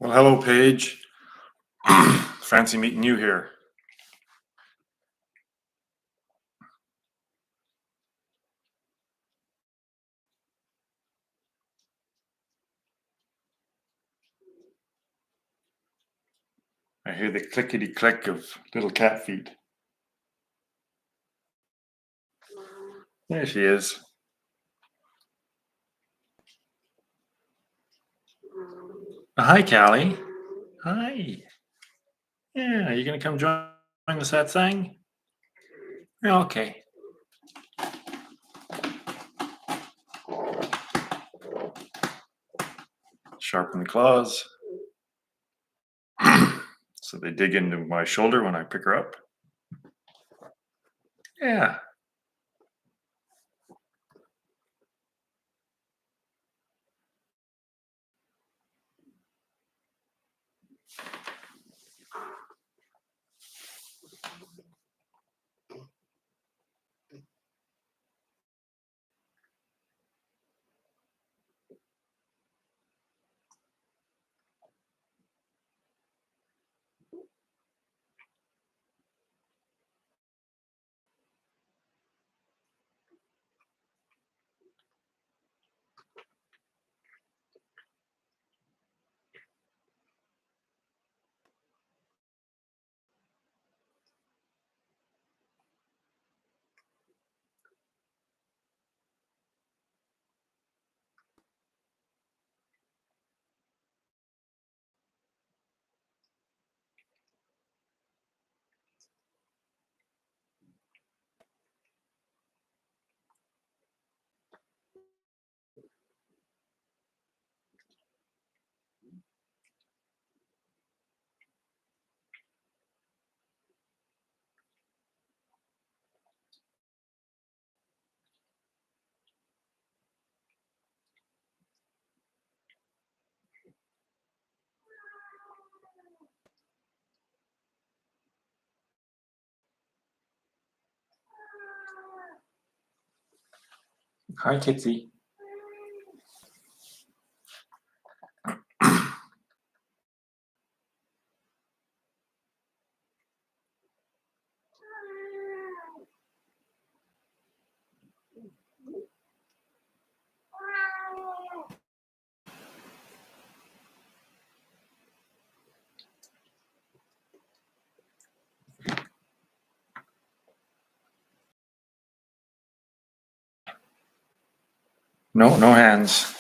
Well, hello, Paige. Fancy meeting you here. I hear the clickety click of little cat feet. There she is. Hi, Callie. Hi. Yeah, are you gonna come join the Satsang? Okay. Sharpen the claws. So they dig into my shoulder when I pick her up. Yeah. Hi, Kitsy. No hands.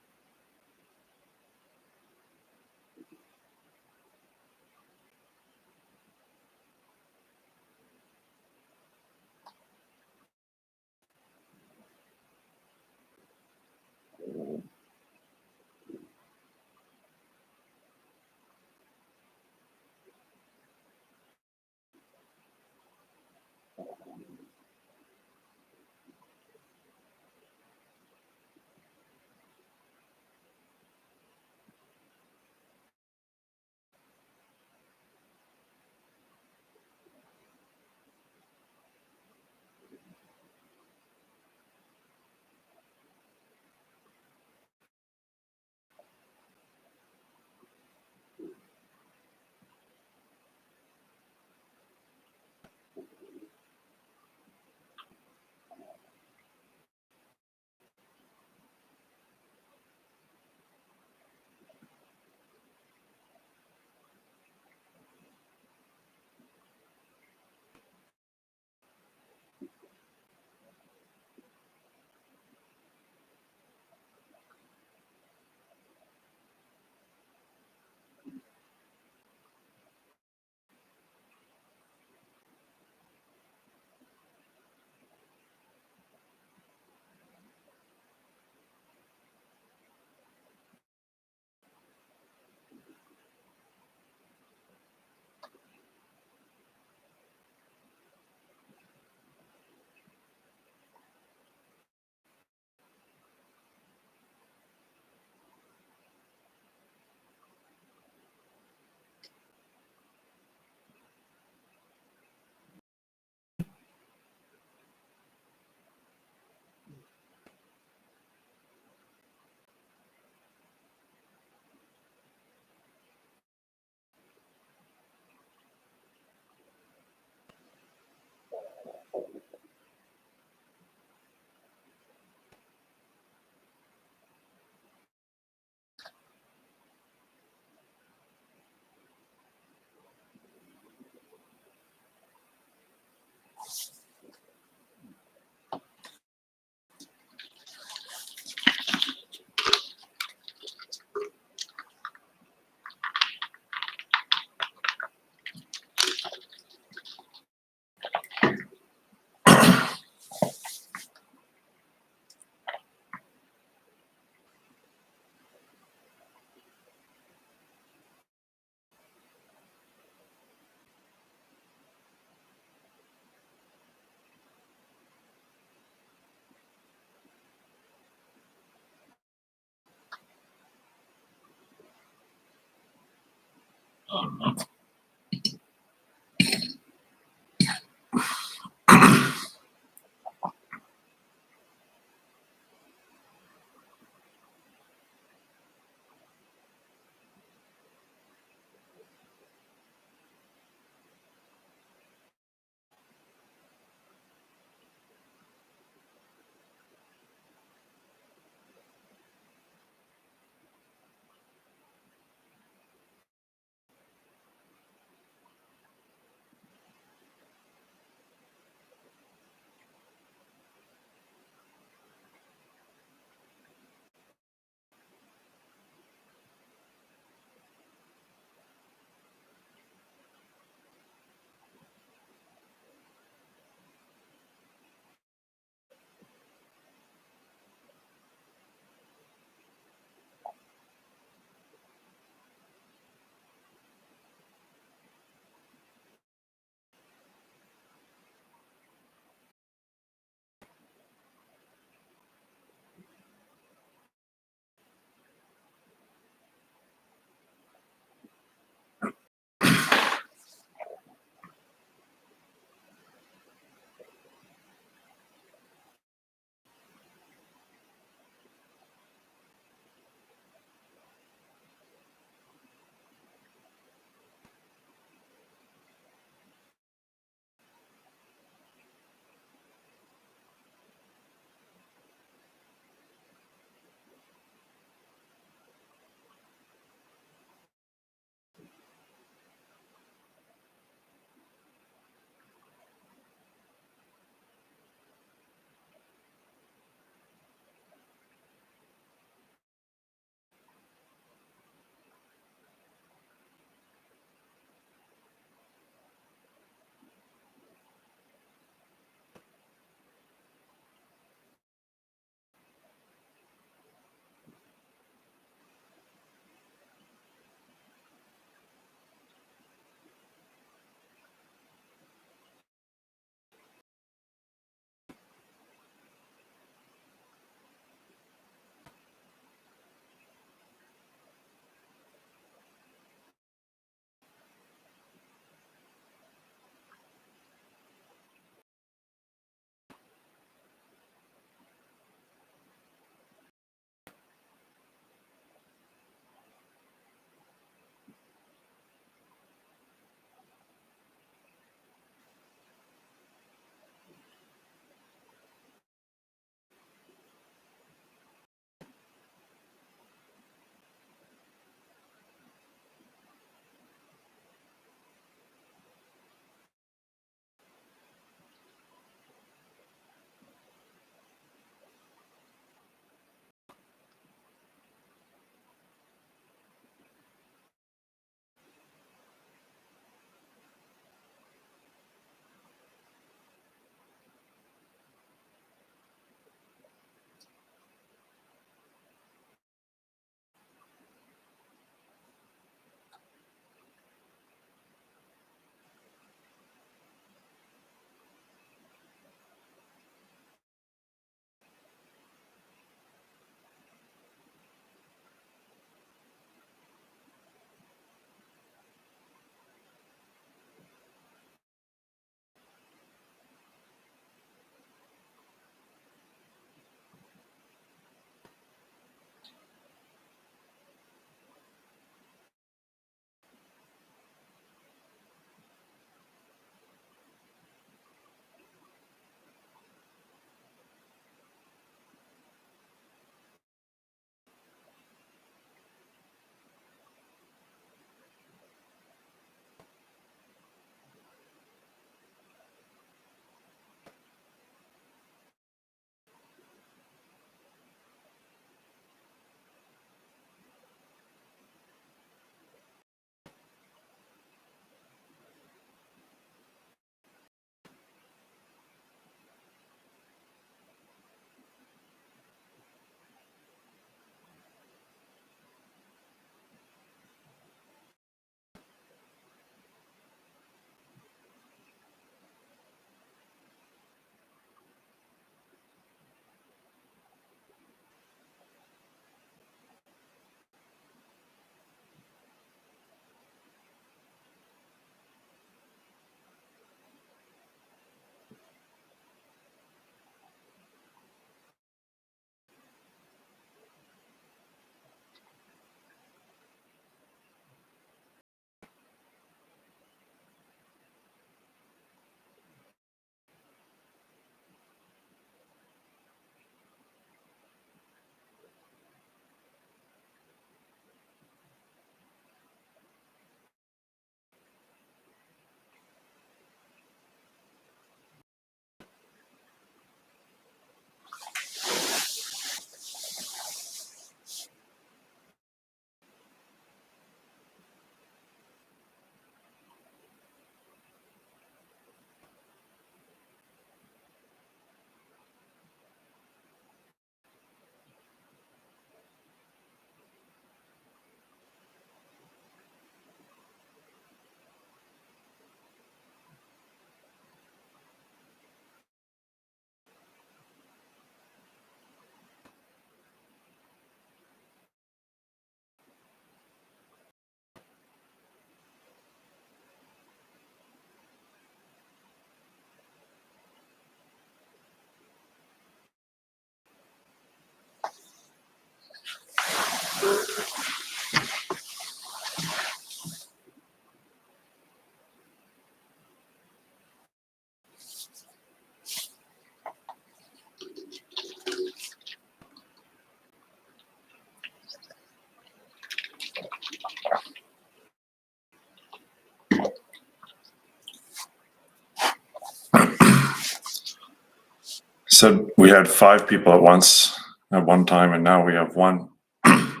said we had 5 people at one time, and now we have 1. I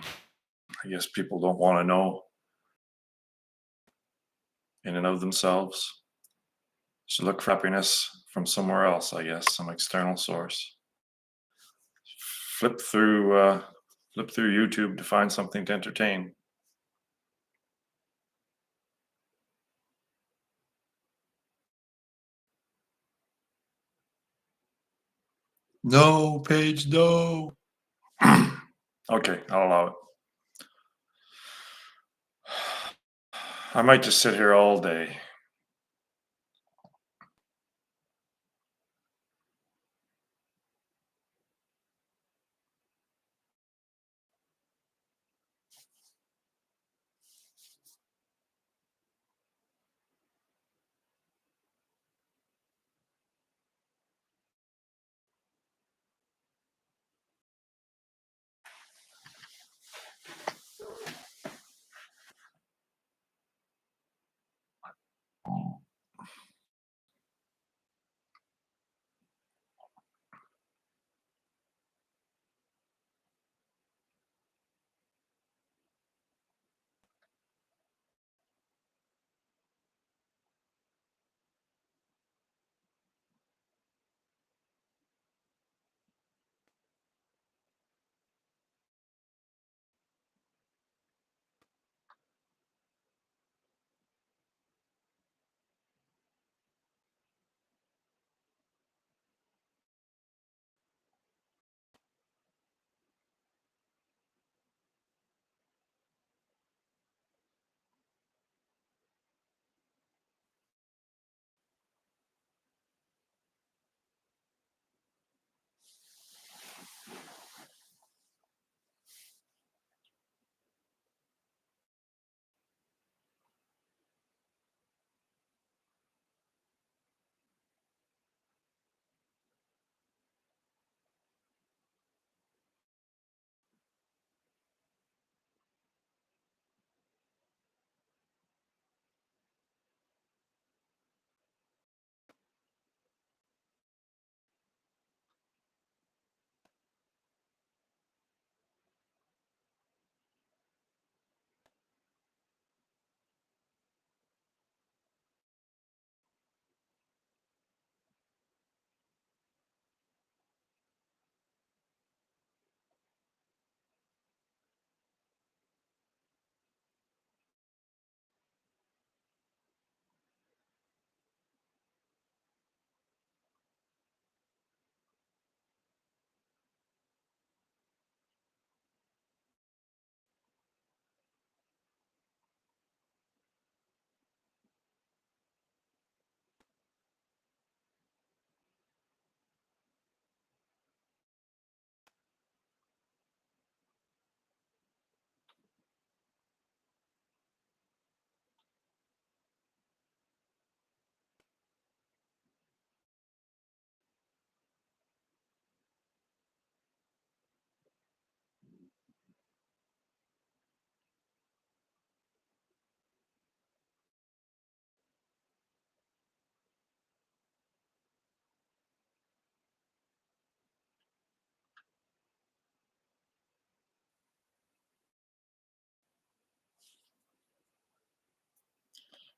guess people don't want to know in and of themselves. Should look for happiness from somewhere else, I guess, some external source. Flip through YouTube to find something to entertain. No, Paige, no. Okay, I'll allow it. I might just sit here all day.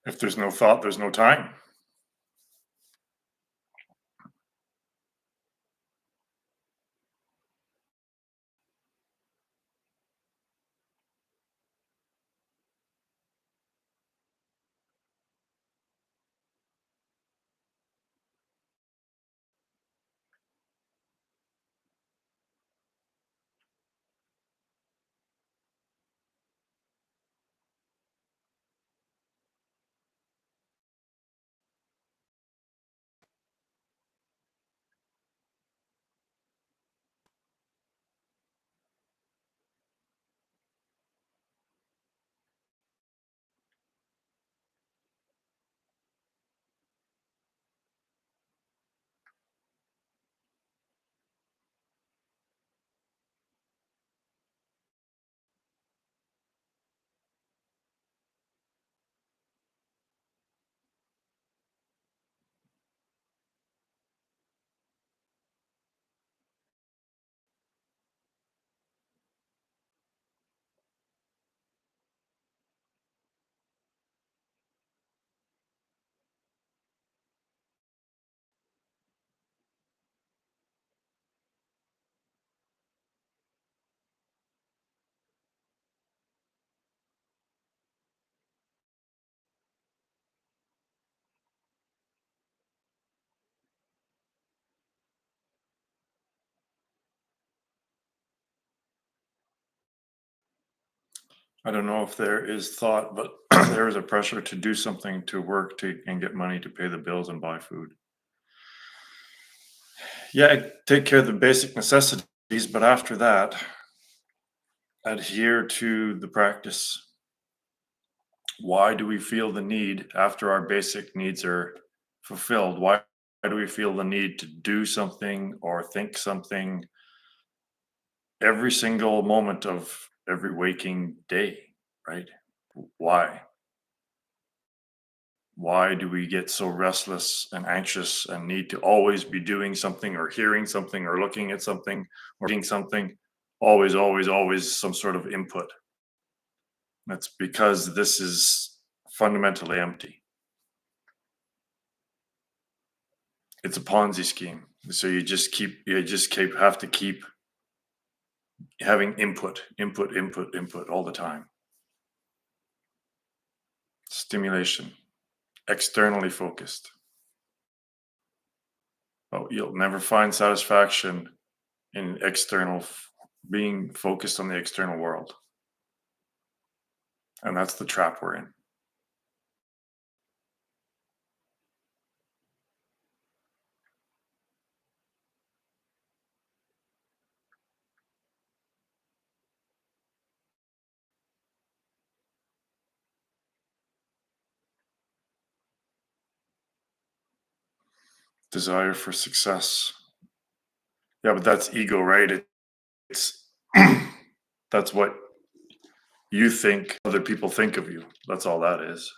If there's no thought, there's no time. I don't know if there is thought, but there is a pressure to do something, to work, to and get money to pay the bills and buy food. Yeah, take care of the basic necessities, but after that, adhere to the practice. Why do we feel the need after our basic needs are fulfilled? Why do we feel the need to do something or think something every single moment of every waking day, right? Why? Why do we get so restless and anxious and need to always be doing something or hearing something or looking at something or eating something? Always, always, always some sort of input. That's because this is fundamentally empty. It's a Ponzi scheme. So you just have to keep having input, input, input, input all the time. Stimulation, externally focused. Oh, you'll never find satisfaction in being focused on the external world. And that's the trap we're in. Desire for success. Yeah, but that's ego, right? It's that's what you think other people think of you. That's all that is.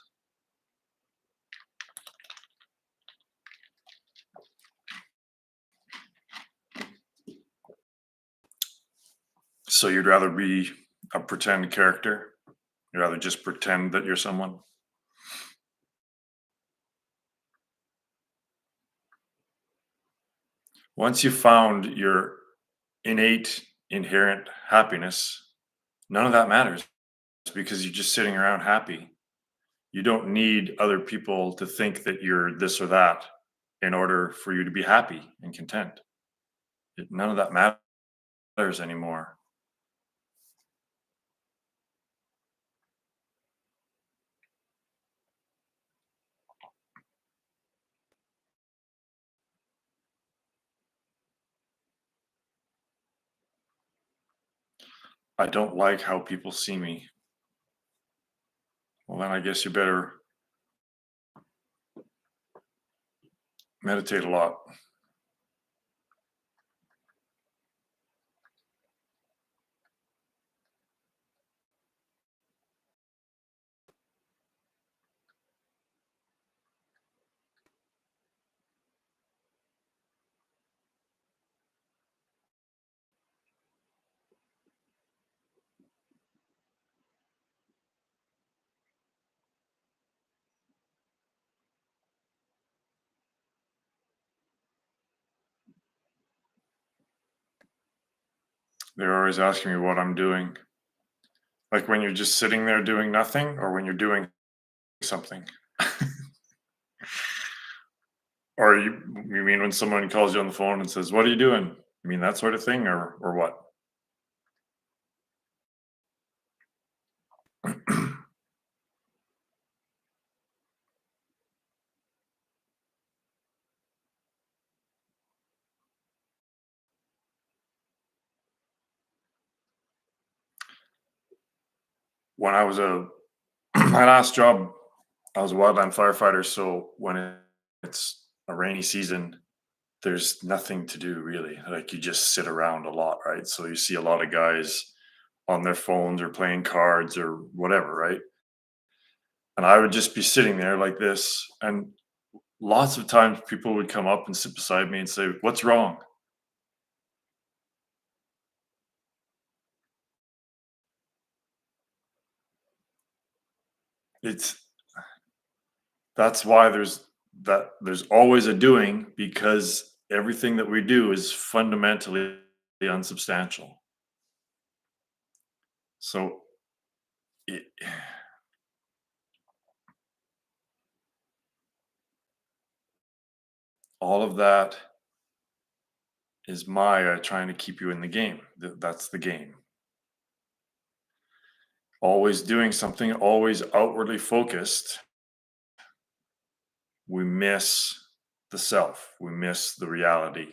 So you'd rather be a pretend character? You'd rather just pretend that you're someone? Once you found your innate, inherent happiness, none of that matters because you're just sitting around happy. You don't need other people to think that you're this or that in order for you to be happy and content. None of that matters anymore. I don't like how people see me. Well, then I guess you better meditate a lot. They're always asking me what I'm doing. Like when you're just sitting there doing nothing or when you're doing something. Or you mean when someone calls you on the phone and says, "What are you doing?" You mean that sort of thing or what? When I was my last job, I was a wildland firefighter, so it's a rainy season, there's nothing to do really. Like you just sit around a lot, right? So you see a lot of guys on their phones or playing cards or whatever, right? And I would just be sitting there like this, and lots of times people would come up and sit beside me and say, "What's wrong?" It's That's why there's always a doing because everything that we do is fundamentally unsubstantial. So it, all of that is Maya trying to keep you in the game. That's the game. always doing something, always outwardly focused, we miss the self, we miss the reality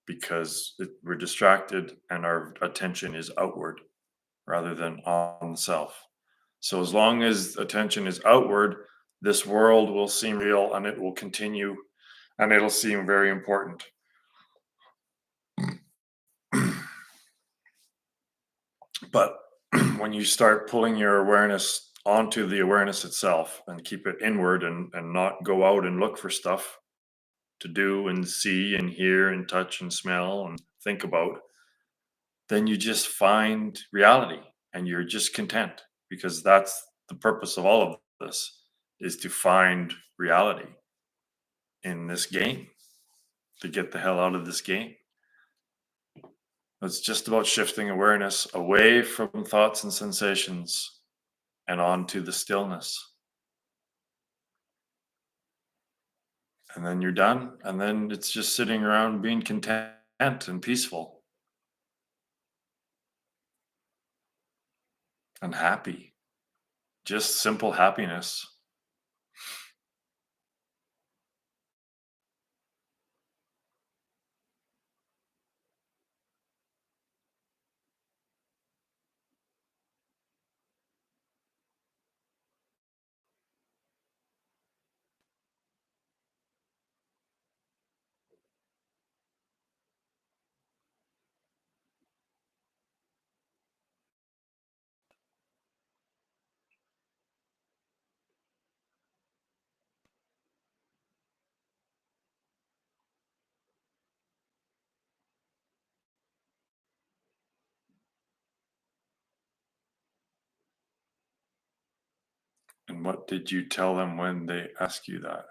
because we're distracted and our attention is outward rather than on the self. So, as long as attention is outward, this world will seem real and it will continue and it'll seem very important. But when you start pulling your awareness onto the awareness itself and keep it inward and not go out and look for stuff to do and see and hear and touch and smell and think about, then you just find reality and you're just content because that's the purpose of all of this is to find reality in this game, to get the hell out of this game. It's just about shifting awareness away from thoughts and sensations and onto the stillness. And then you're done. And then it's just sitting around being content and peaceful and happy. Just simple happiness. And what did you tell them when they ask you that?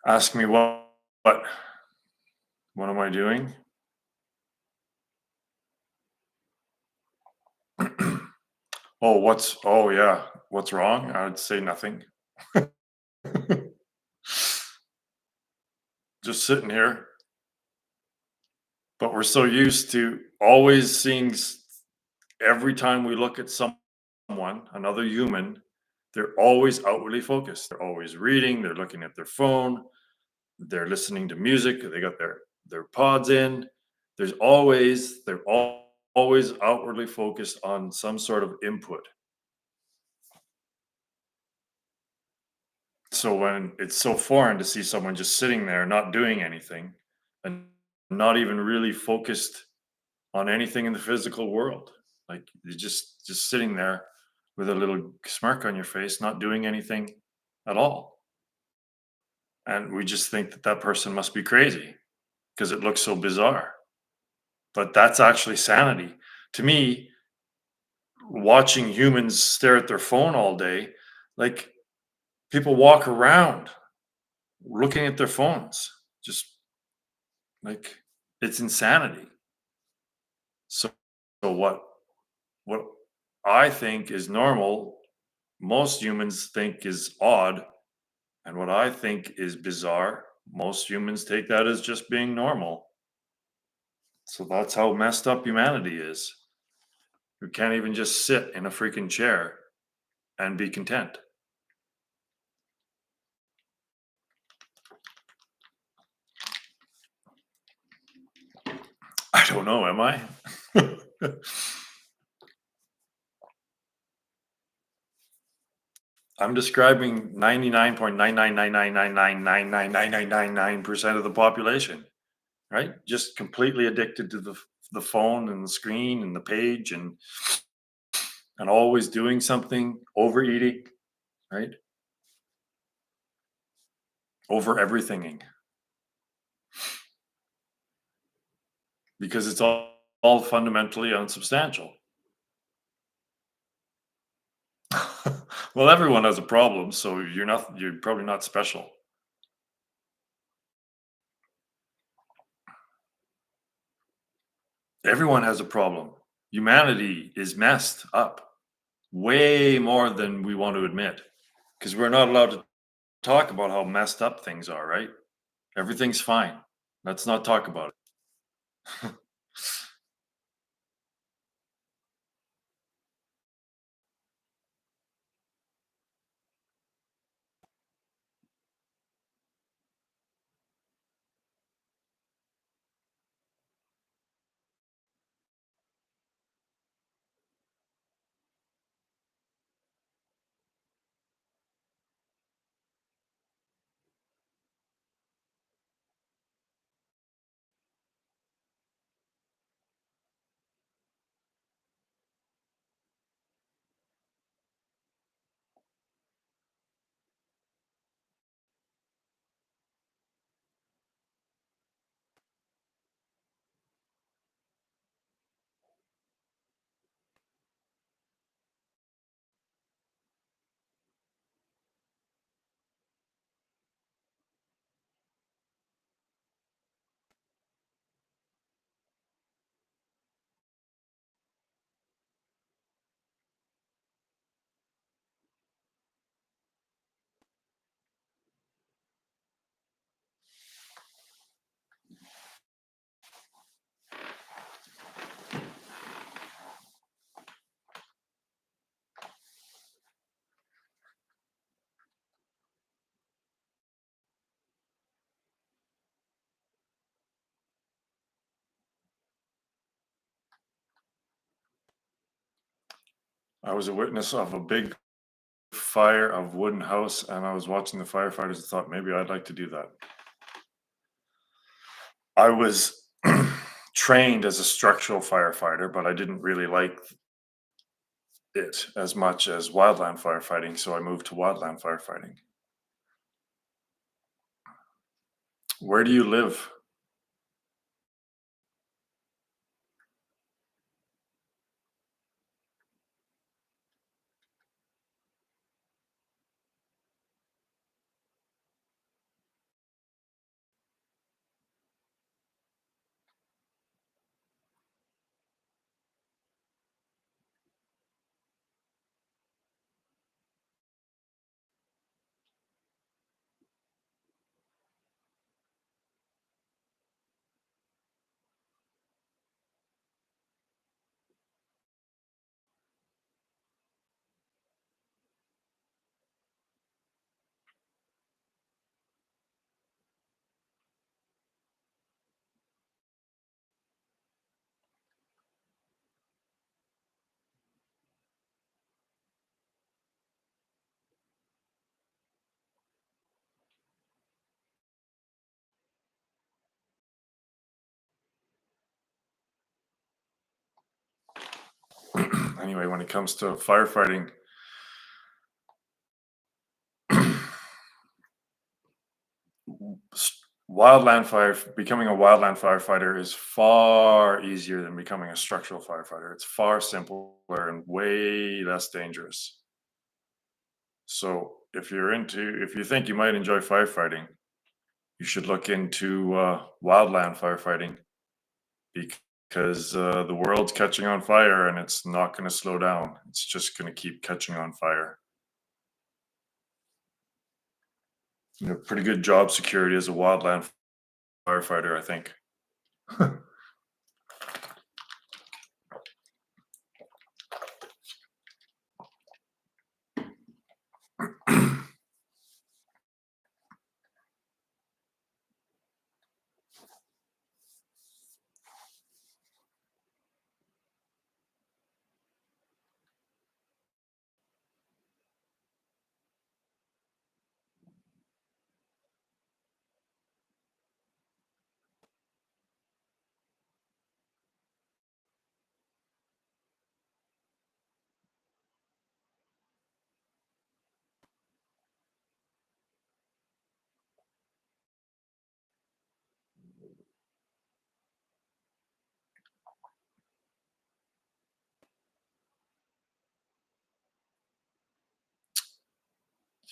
Ask me what? What am I doing? Oh yeah, what's wrong? I would say nothing. Just sitting here. But we're so used to always seeing every time we look at someone, another human, they're always outwardly focused. They're always reading, they're looking at their phone, they're listening to music, they got their pods in. They're always outwardly focused on some sort of input. So when it's so foreign to see someone just sitting there not doing anything and not even really focused on anything in the physical world, like you're just sitting there with a little smirk on your face, not doing anything at all, and we just think that that person must be crazy because it looks so bizarre. But that's actually sanity to me. Watching humans stare at their phone all day, like people walk around looking at their phones, just like it's insanity. So, so what I think is normal, most humans think is odd, and what I think is bizarre, most humans take that as just being normal. So that's how messed up humanity is. We can't even just sit in a freaking chair and be content. I don't know, am I? I'm describing 99.99999999999% of the population, right? Just completely addicted to the phone and the screen and the page and always doing something, overeating, right? Over everythinging because it's all fundamentally unsubstantial. Well, everyone has a problem, so you're probably not special. Everyone has a problem. Humanity is messed up way more than we want to admit because we're not allowed to talk about how messed up things are, right? Everything's fine. Let's not talk about it. I was a witness of a big fire of wooden house, and I was watching the firefighters and thought maybe I'd like to do that. I was trained as a structural firefighter, but I didn't really like it as much as wildland firefighting, so I moved to wildland firefighting. Where do you live? Anyway, when it comes to firefighting, wildland fire becoming a wildland firefighter is far easier than becoming a structural firefighter. It's far simpler and way less dangerous. So if you think you might enjoy firefighting, you should look into wildland firefighting because the world's catching on fire and it's not going to slow down. It's just going to keep catching on fire. You know, pretty good job security as a wildland firefighter, I think.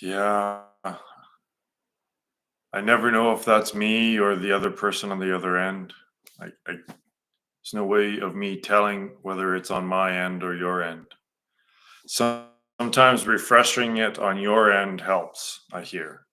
Yeah, I never know if that's me or the other person on the other end. There's no way of me telling whether it's on my end or your end. Sometimes refreshing it on your end helps, I hear.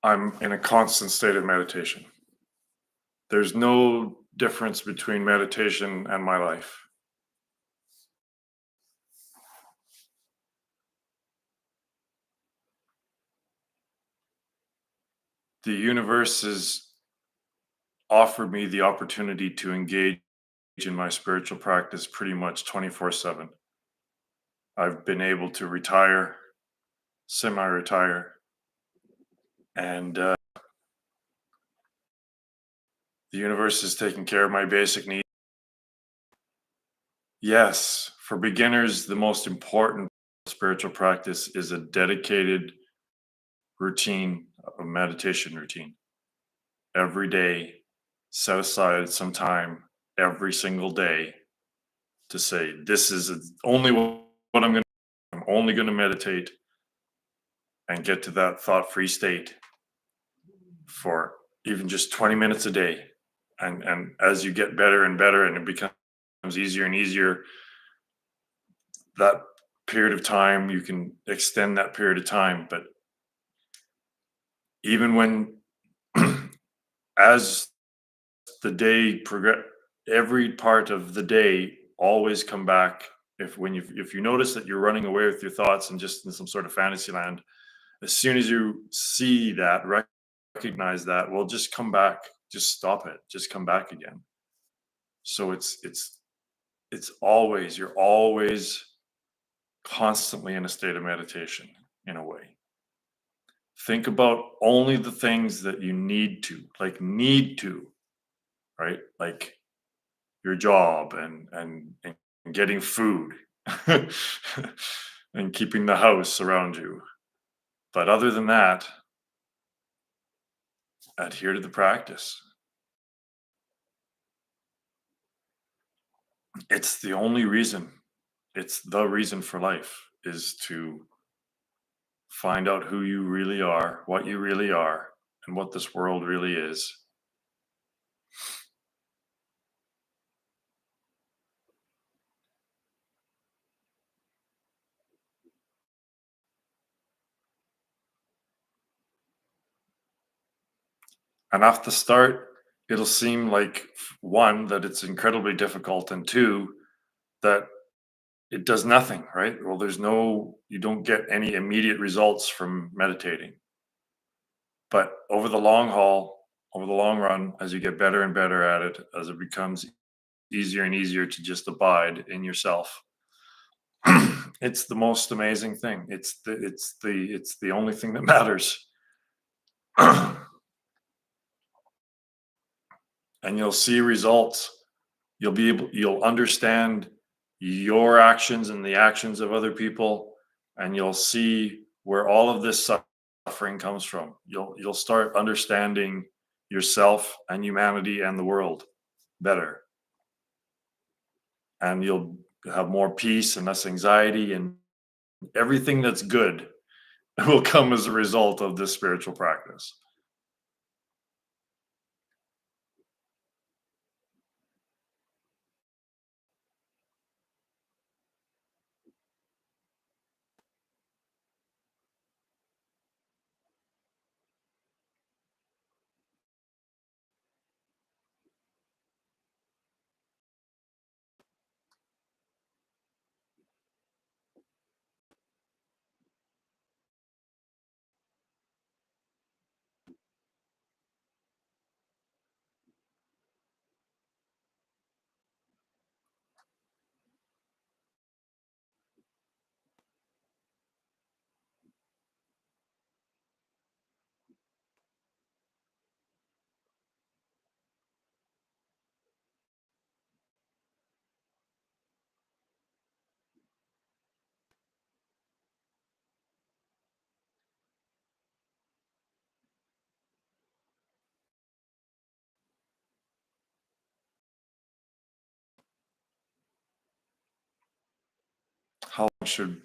I'm in a constant state of meditation. There's no difference between meditation and my life. The universe has offered me the opportunity to engage in my spiritual practice pretty much 24/7. I've been able to retire, semi retire, and the universe is taking care of my basic needs. Yes, for beginners, the most important spiritual practice is a dedicated routine, a meditation routine. Every day, set aside some time every single day to say, this is only what I'm only going to meditate and get to that thought free state for even just 20 minutes a day. And as you get better and better and it becomes easier and easier, that period of time, you can extend that period of time. But even when, as the day progress, every part of the day always come back. If you notice that you're running away with your thoughts and just in some sort of fantasy land, as soon as you see that, recognize that, well, just come back, just stop it, just come back again. So it's always, you're always constantly in a state of meditation in a way. Think about only the things that you need to, right? Like your job and getting food and keeping the house around you. But other than that, adhere to the practice. It's the only reason. It's the reason for life is to find out who you really are, what you really are, and what this world really is. And off the start, it'll seem like one, that it's incredibly difficult, and two, that it does nothing, right? Well, you don't get any immediate results from meditating. But over the long haul, over the long run, as you get better and better at it, as it becomes easier and easier to just abide in yourself, it's the most amazing thing. It's the only thing that matters. And you'll see results. You'll understand your actions and the actions of other people, and you'll see where all of this suffering comes from. You'll start understanding yourself and humanity and the world better, and you'll have more peace and less anxiety, and everything that's good will come as a result of this spiritual practice. How long should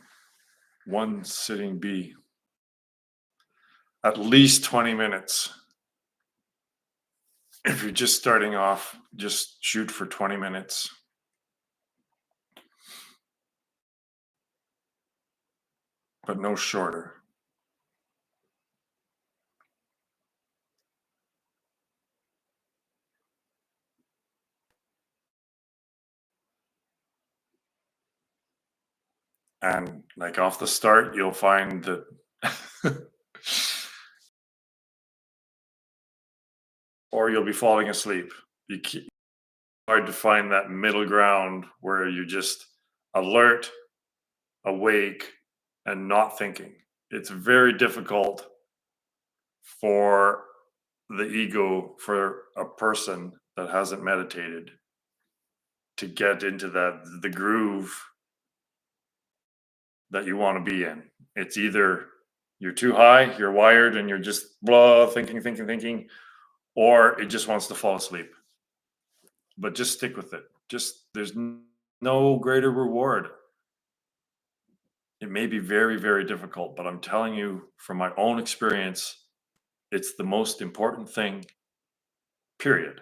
one sitting be? At least 20 minutes. If you're just starting off, just shoot for 20 minutes. But no shorter. And like off the start, you'll find that or you'll be falling asleep. It's hard to find that middle ground where you're just alert, awake, and not thinking. It's very difficult for the ego, for a person that hasn't meditated, to get into the groove that you want to be in. It's either you're too high, you're wired, and you're just blah thinking, or it just wants to fall asleep. But just stick with it. Just there's no greater reward. It may be very, very difficult, but I'm telling you from my own experience, it's the most important thing, period.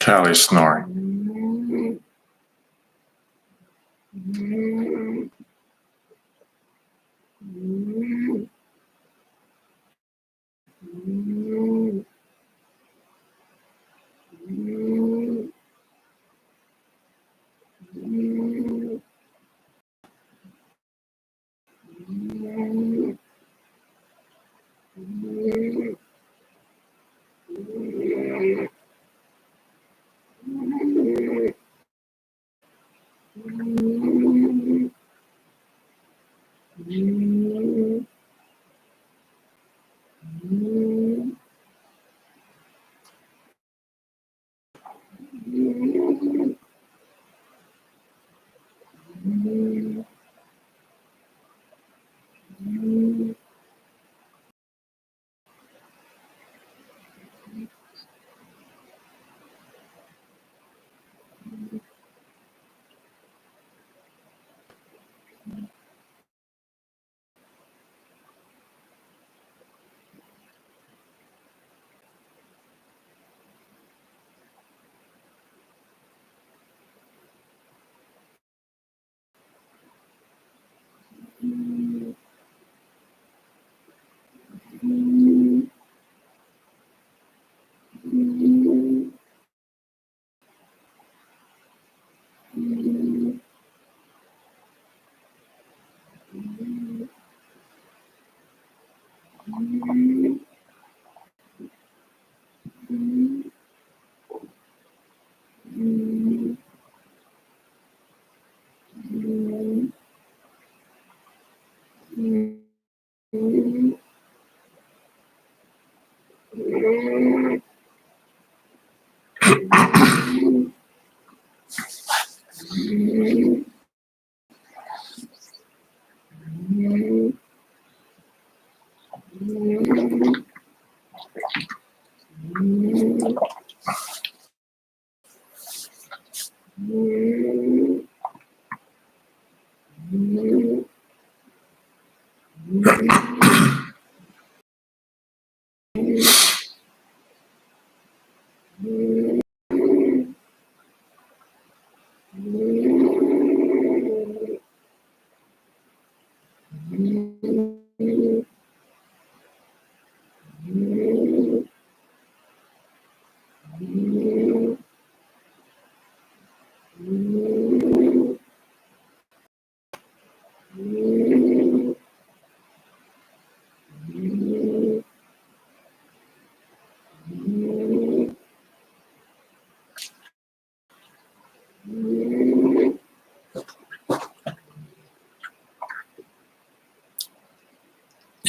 Callie snoring.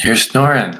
You're snoring.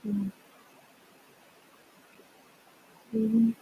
mm, mm,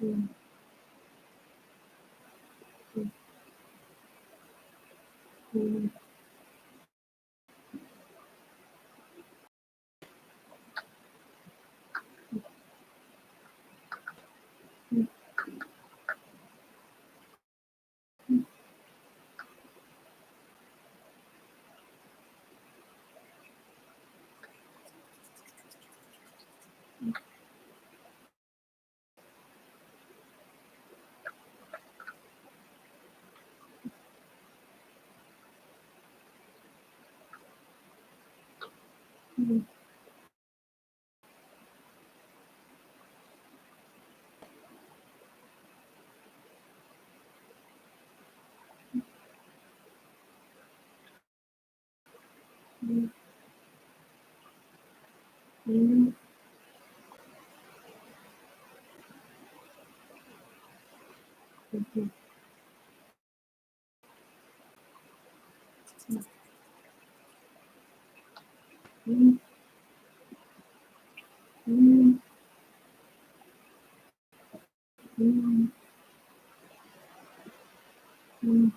mm, mm, mm, mm, mm, mhm, mm, mm, mm, mm.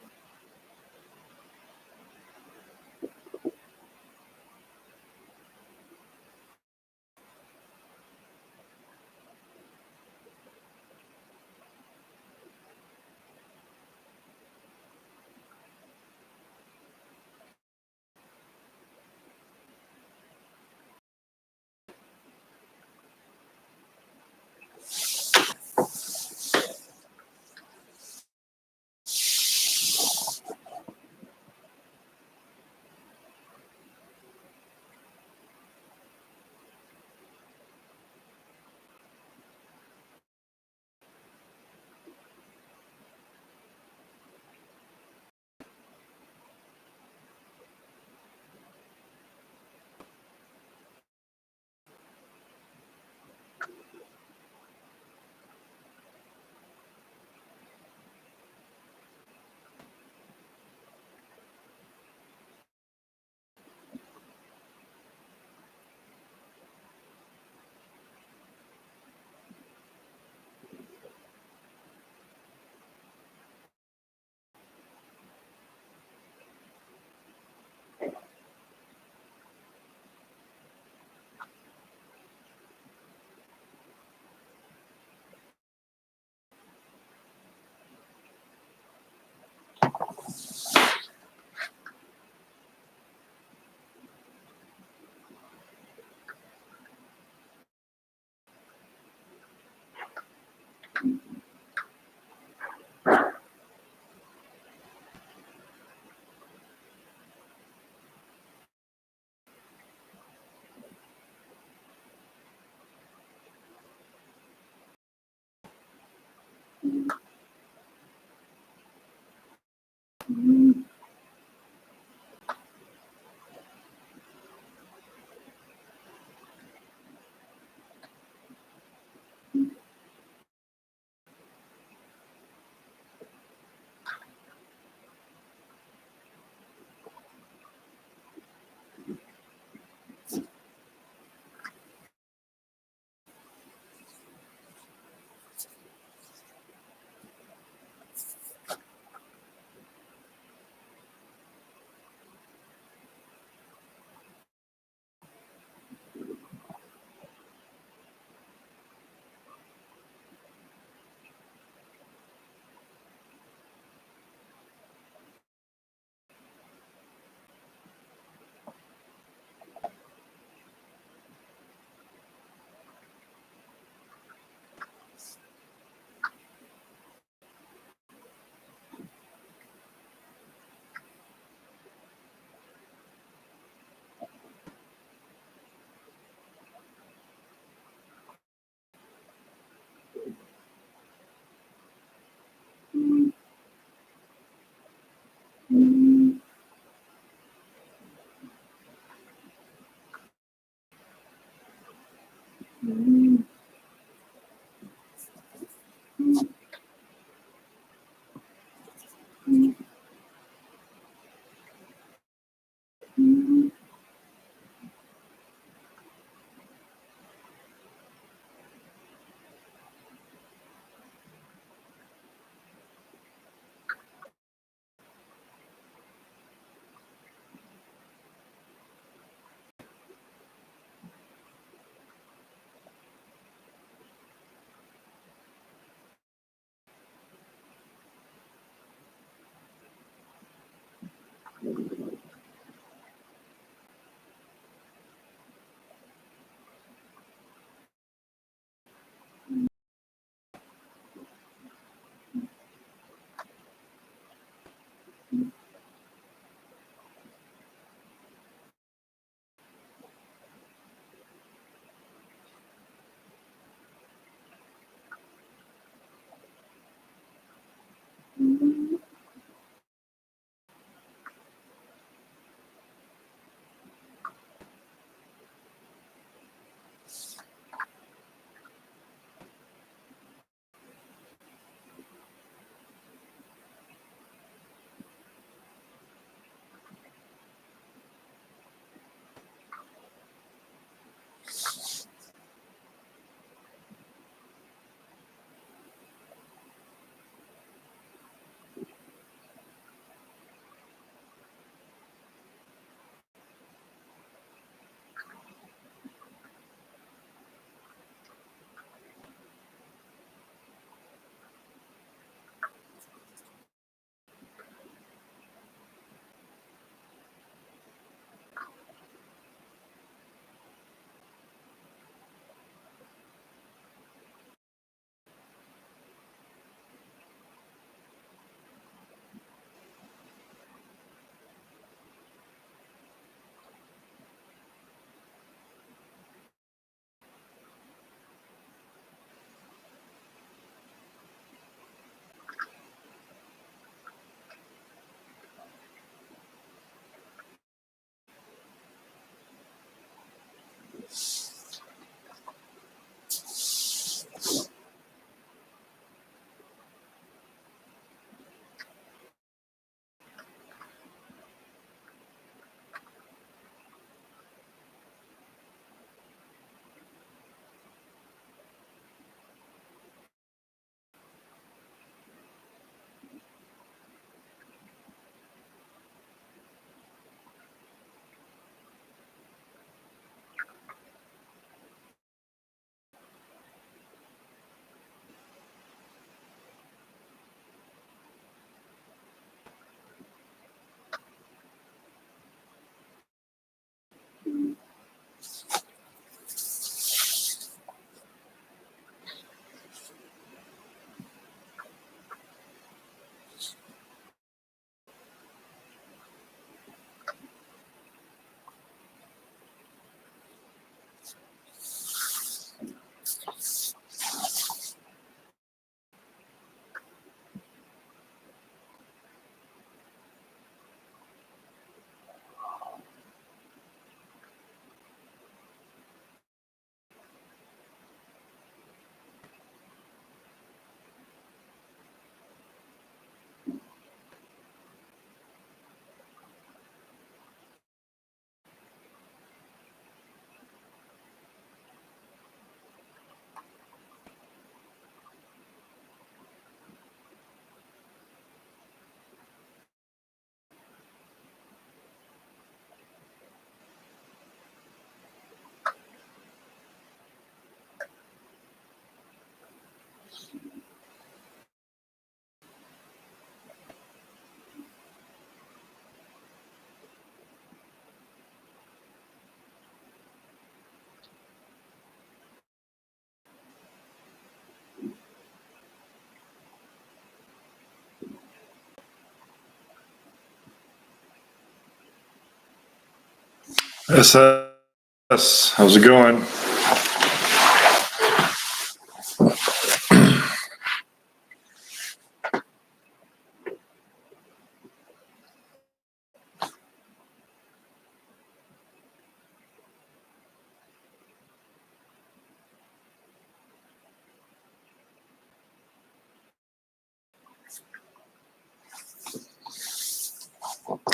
SS, how's it going?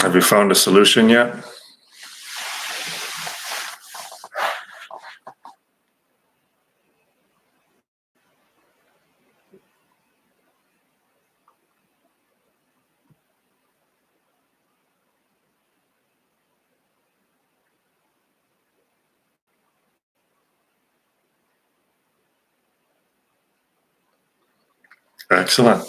Have you found a solution yet? Excellent.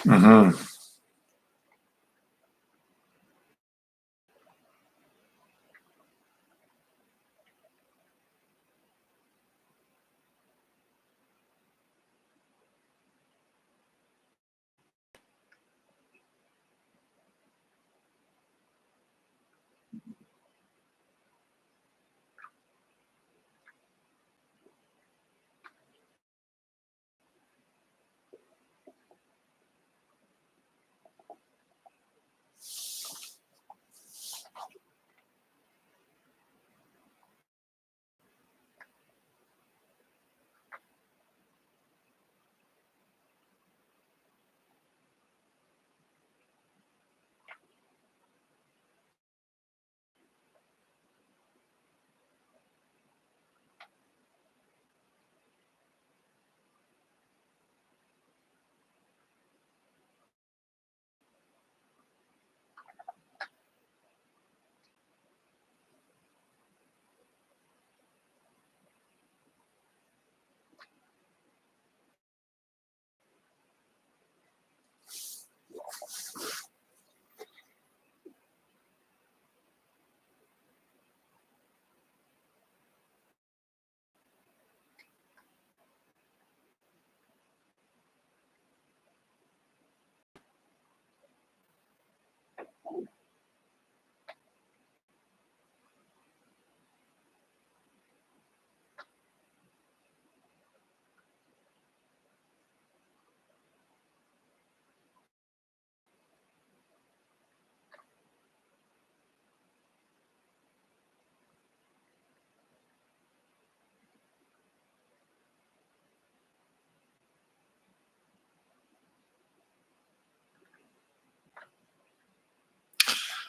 Mm-hmm.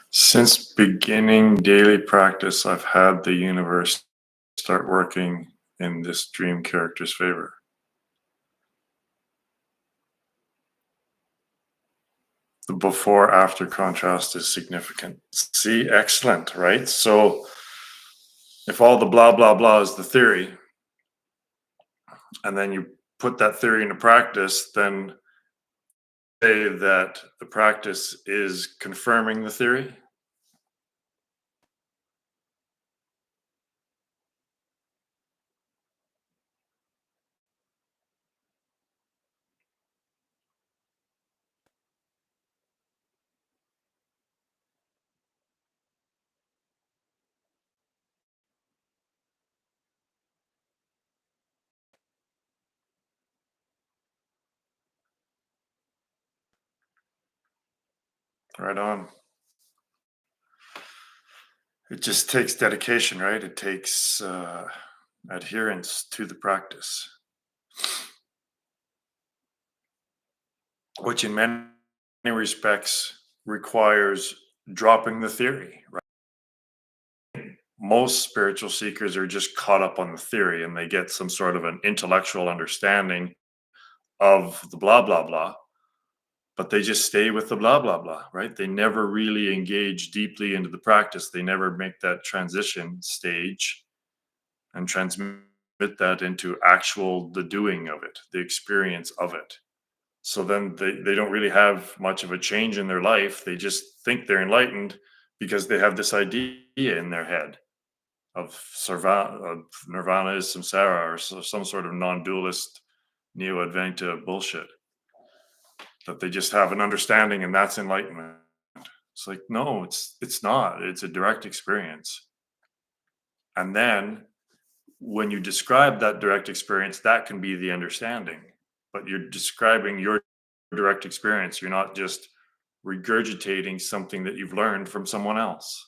Since beginning daily practice, I've had the universe start working in this dream character's favor. The before after contrast is significant. See, excellent, right? So if all the blah, blah, blah is the theory, and then you put that theory into practice, then say that the practice is confirming the theory. Right on. It just takes dedication, right? It takes adherence to the practice, which in many respects requires dropping the theory, right? most spiritual seekers are just caught up on the theory and they get some sort of an intellectual understanding of the blah blah blah, but they just stay with the blah blah blah, right? They never really engage deeply into the practice. They never make that transition stage and transmit that into actual the doing of it, the experience of it. So then they don't really have much of a change in their life. They just think they're enlightened because they have this idea in their head of of nirvana is samsara, or some sort of non-dualist neo-advaita bullshit, that they just have an understanding and that's enlightenment. It's like, no, it's not. It's a direct experience. And then when you describe that direct experience, that can be the understanding. But you're describing your direct experience. You're not just regurgitating something that you've learned from someone else.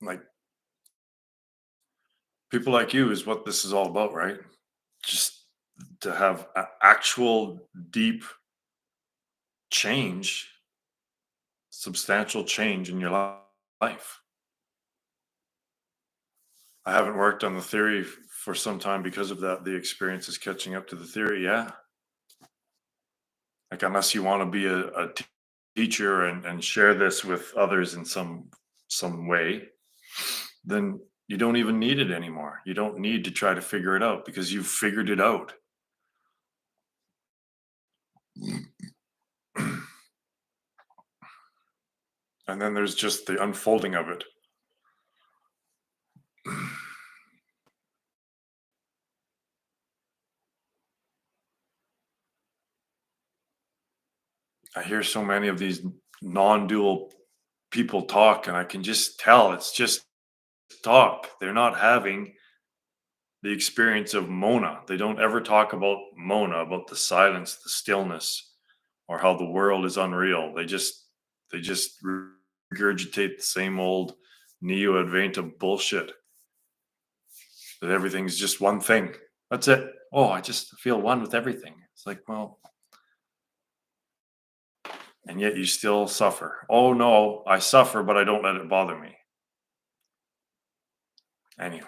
Like, people like you is what this is all about, right? Just to have actual deep change, substantial change in your life. I haven't worked on the theory for some time because of that. The experience is catching up to the theory. Yeah. Like, unless you want to be a teacher and share this with others in some way, then you don't even need it anymore. You don't need to try to figure it out because you've figured it out. And then there's just the unfolding of it. I hear so many of these non-dual people talk, and I can just tell it's just talk. They're not having the experience of Mona. They don't ever talk about Mona, about the silence, the stillness, or how the world is unreal. They just regurgitate the same old neo Advaita bullshit, that everything's just one thing. That's it. Oh, I just feel one with everything. It's like, well, and yet you still suffer. Oh no, I suffer, but I don't let it bother me. Anyway,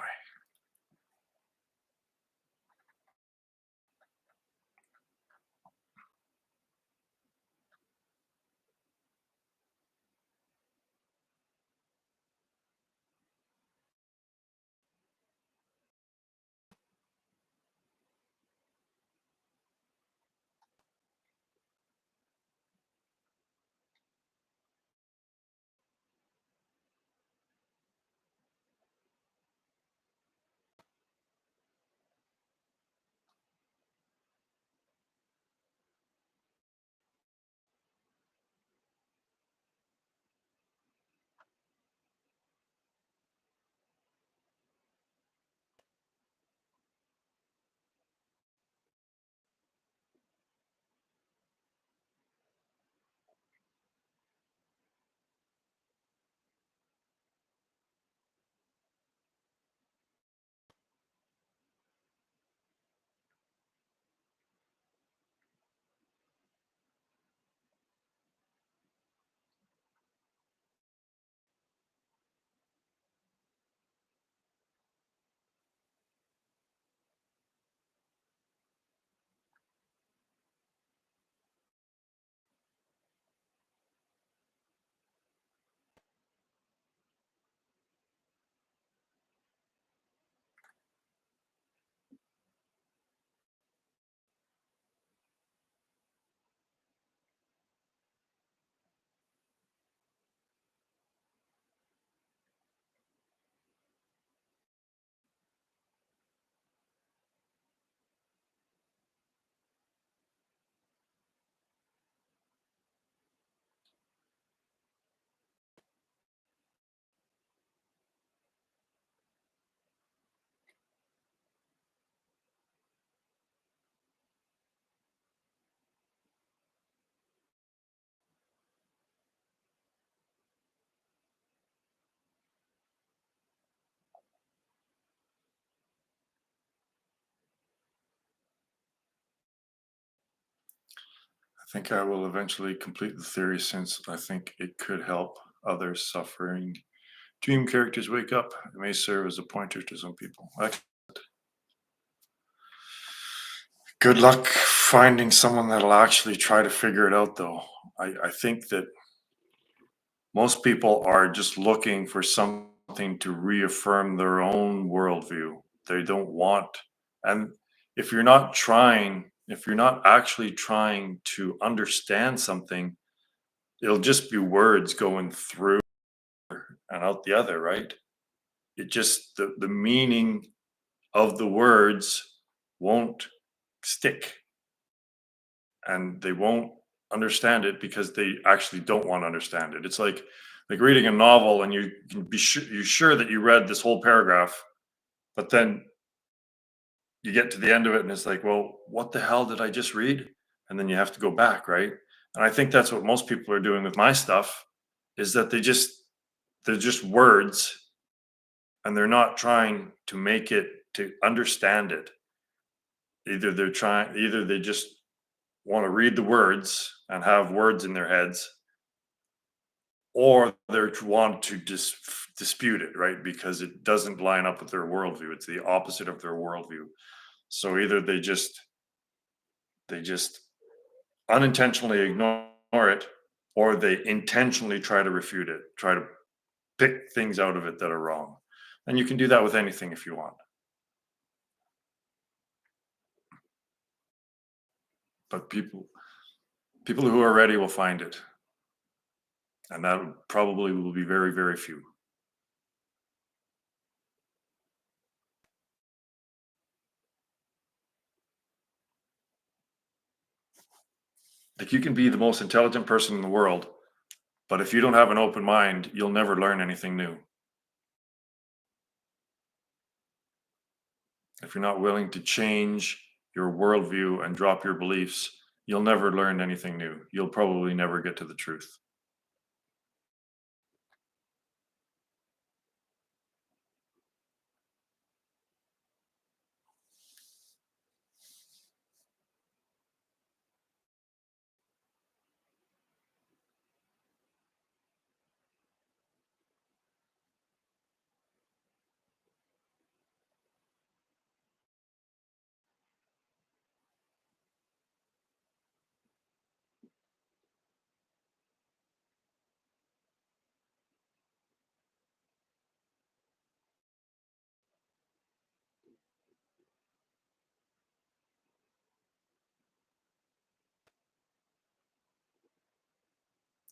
I think I will eventually complete the theory since I think it could help others suffering. Dream characters wake up. It may serve as a pointer to some people. Good luck finding someone that'll actually try to figure it out, though. I think that most people are just looking for something to reaffirm their own worldview. They don't want, and if you're not trying, if you're not actually trying to understand something, it'll just be words going through and out the other, right? It just, the meaning of the words won't stick, and they won't understand it because they actually don't want to understand it. It's like reading a novel and you can be sure you're sure that you read this whole paragraph, but then you get to the end of it and it's like, well, what the hell did I just read? And then you have to go back, right? And I think that's what most people are doing with my stuff, is that they're just words, and they're not trying to make it, to understand it. Either they just want to read the words and have words in their heads, or they want to dispute it, right? Because it doesn't line up with their worldview. It's the opposite of their worldview. So either they just unintentionally ignore it, or they intentionally try to refute it, try to pick things out of it that are wrong. And you can do that with anything if you want. But people who are ready will find it, and that probably will be very, very few. Like, you can be the most intelligent person in the world, but if you don't have an open mind, you'll never learn anything new. If you're not willing to change your worldview and drop your beliefs, you'll never learn anything new. You'll probably never get to the truth.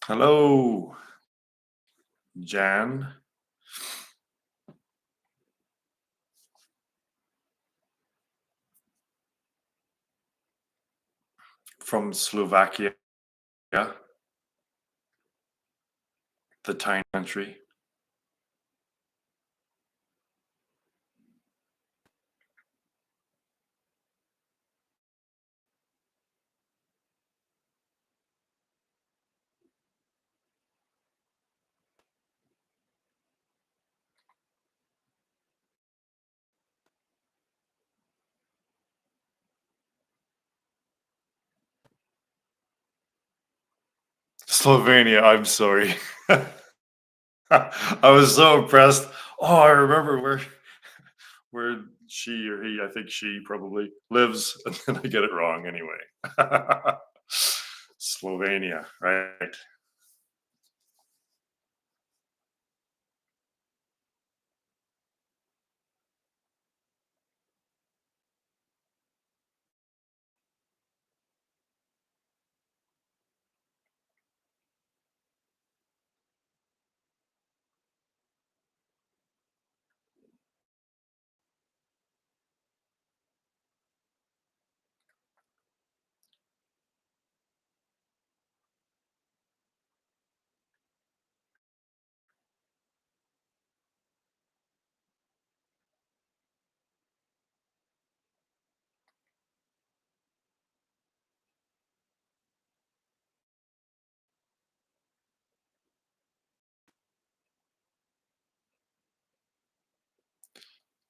Hello, Jan from Slovakia, the tiny country. Slovenia, I'm sorry. I was so impressed. Oh, I remember where she or he, I think she probably lives, and then I get it wrong anyway. Slovenia, right?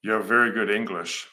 You have very good English.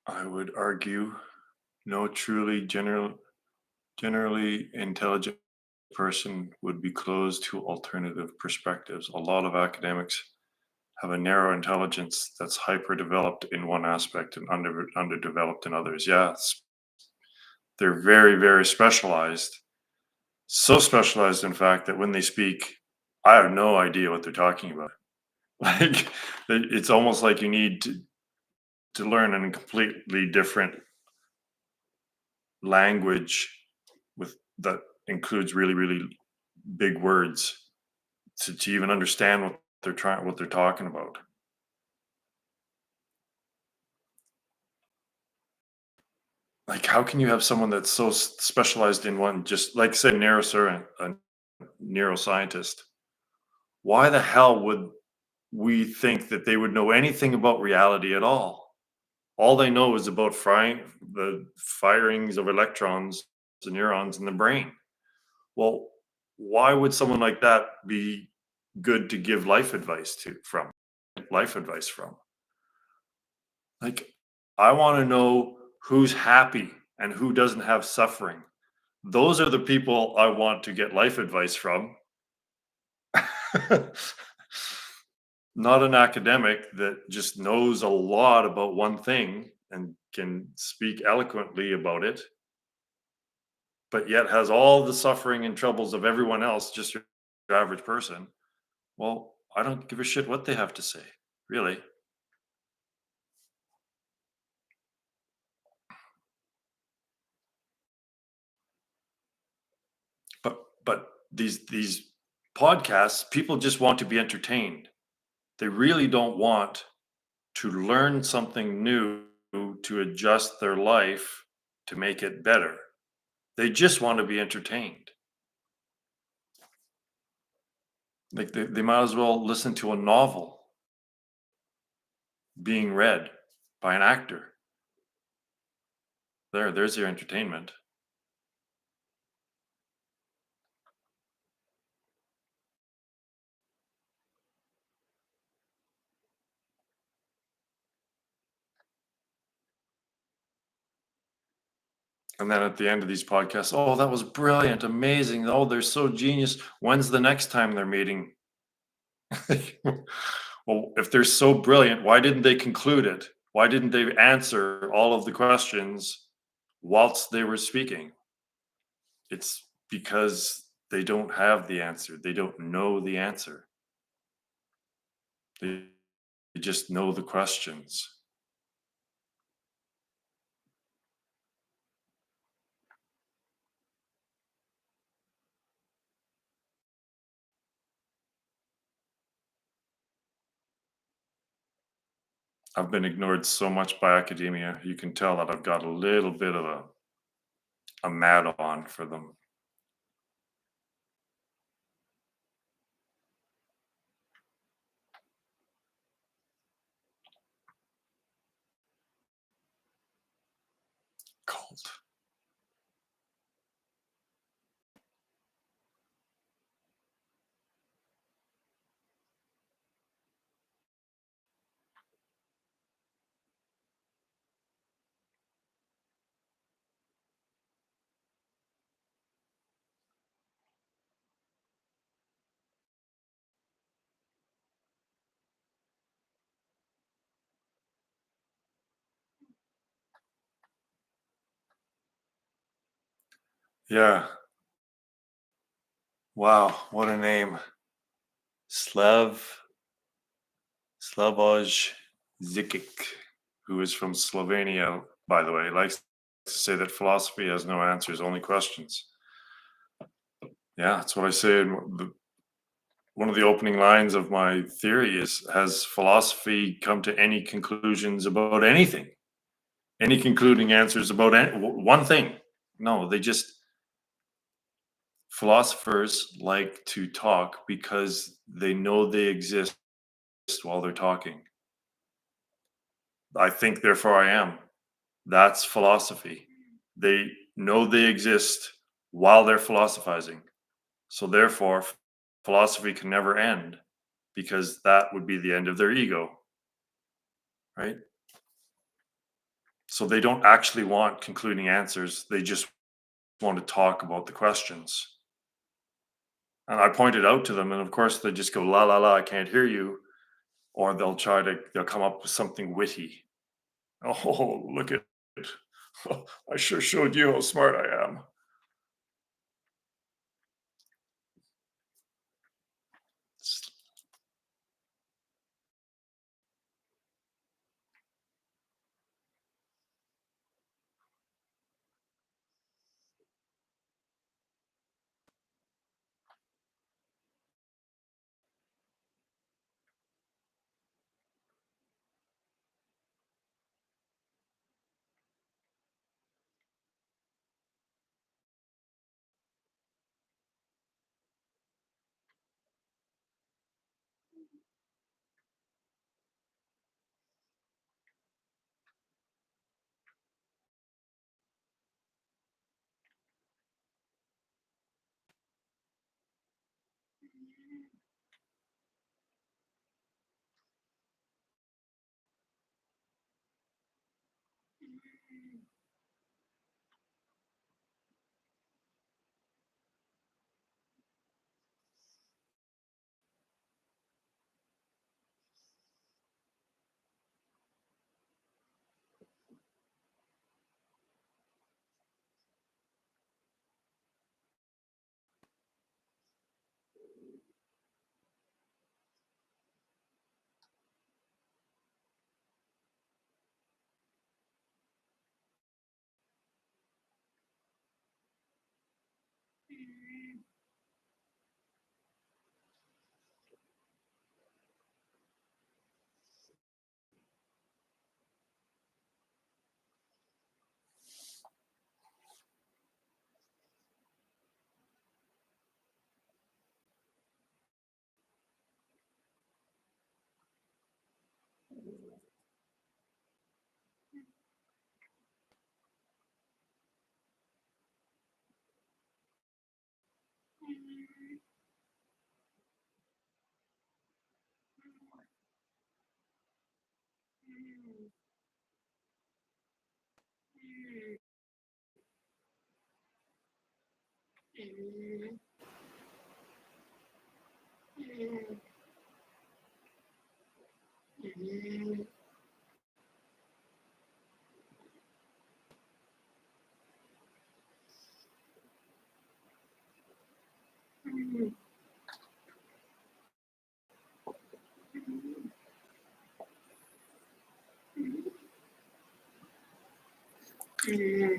I would argue no truly generally intelligent person would be closed to alternative perspectives. A lot of academics have a narrow intelligence that's hyper developed in one aspect and underdeveloped in others. Yeah, they're very, very specialized. So specialized, in fact, that when they speak, I have no idea what they're talking about. Like, it's almost like you need to learn a completely different language with that includes really, really big words to even understand what they're talking about. Like, how can you have someone that's so specialized in one, just like say a neuroscientist? Why the hell would we think that they would know anything about reality at all? All they know is about the firings of electrons and neurons in the brain. Well, why would someone like that be good to give life advice from? Like, I want to know who's happy and who doesn't have suffering. Those are the people I want to get life advice from. Not an academic that just knows a lot about one thing and can speak eloquently about it, but yet has all the suffering and troubles of everyone else, just your average person. Well, I don't give a shit what they have to say, really. But these podcasts, people just want to be entertained. They really don't want to learn something new to adjust their life to make it better. They just want to be entertained. Like they might as well listen to a novel being read by an actor. There's your entertainment. And then at the end of these podcasts, oh, that was brilliant, amazing. Oh, they're so genius. When's the next time they're meeting? Well, if they're so brilliant, why didn't they conclude it? Why didn't they answer all of the questions whilst they were speaking? It's because they don't have the answer. They don't know the answer. They just know the questions. I've been ignored so much by academia. You can tell that I've got a little bit of a mad on for them. Cult. Yeah. Wow. What a name. Slav Slavoj Zikic, who is from Slovenia, by the way, likes to say that philosophy has no answers, only questions. Yeah, that's what I say in one of the opening lines of my theory is, has philosophy come to any conclusions about anything? Any concluding answers about one thing? No, they just philosophers like to talk because they know they exist while they're talking. I think, therefore I am. That's philosophy. They know they exist while they're philosophizing. So therefore, philosophy can never end because that would be the end of their ego, right? So they don't actually want concluding answers. They just want to talk about the questions. And I pointed out to them, and of course they just go la la la, I can't hear you, or they'll come up with something witty. Oh, look at it. I sure showed you how smart I am.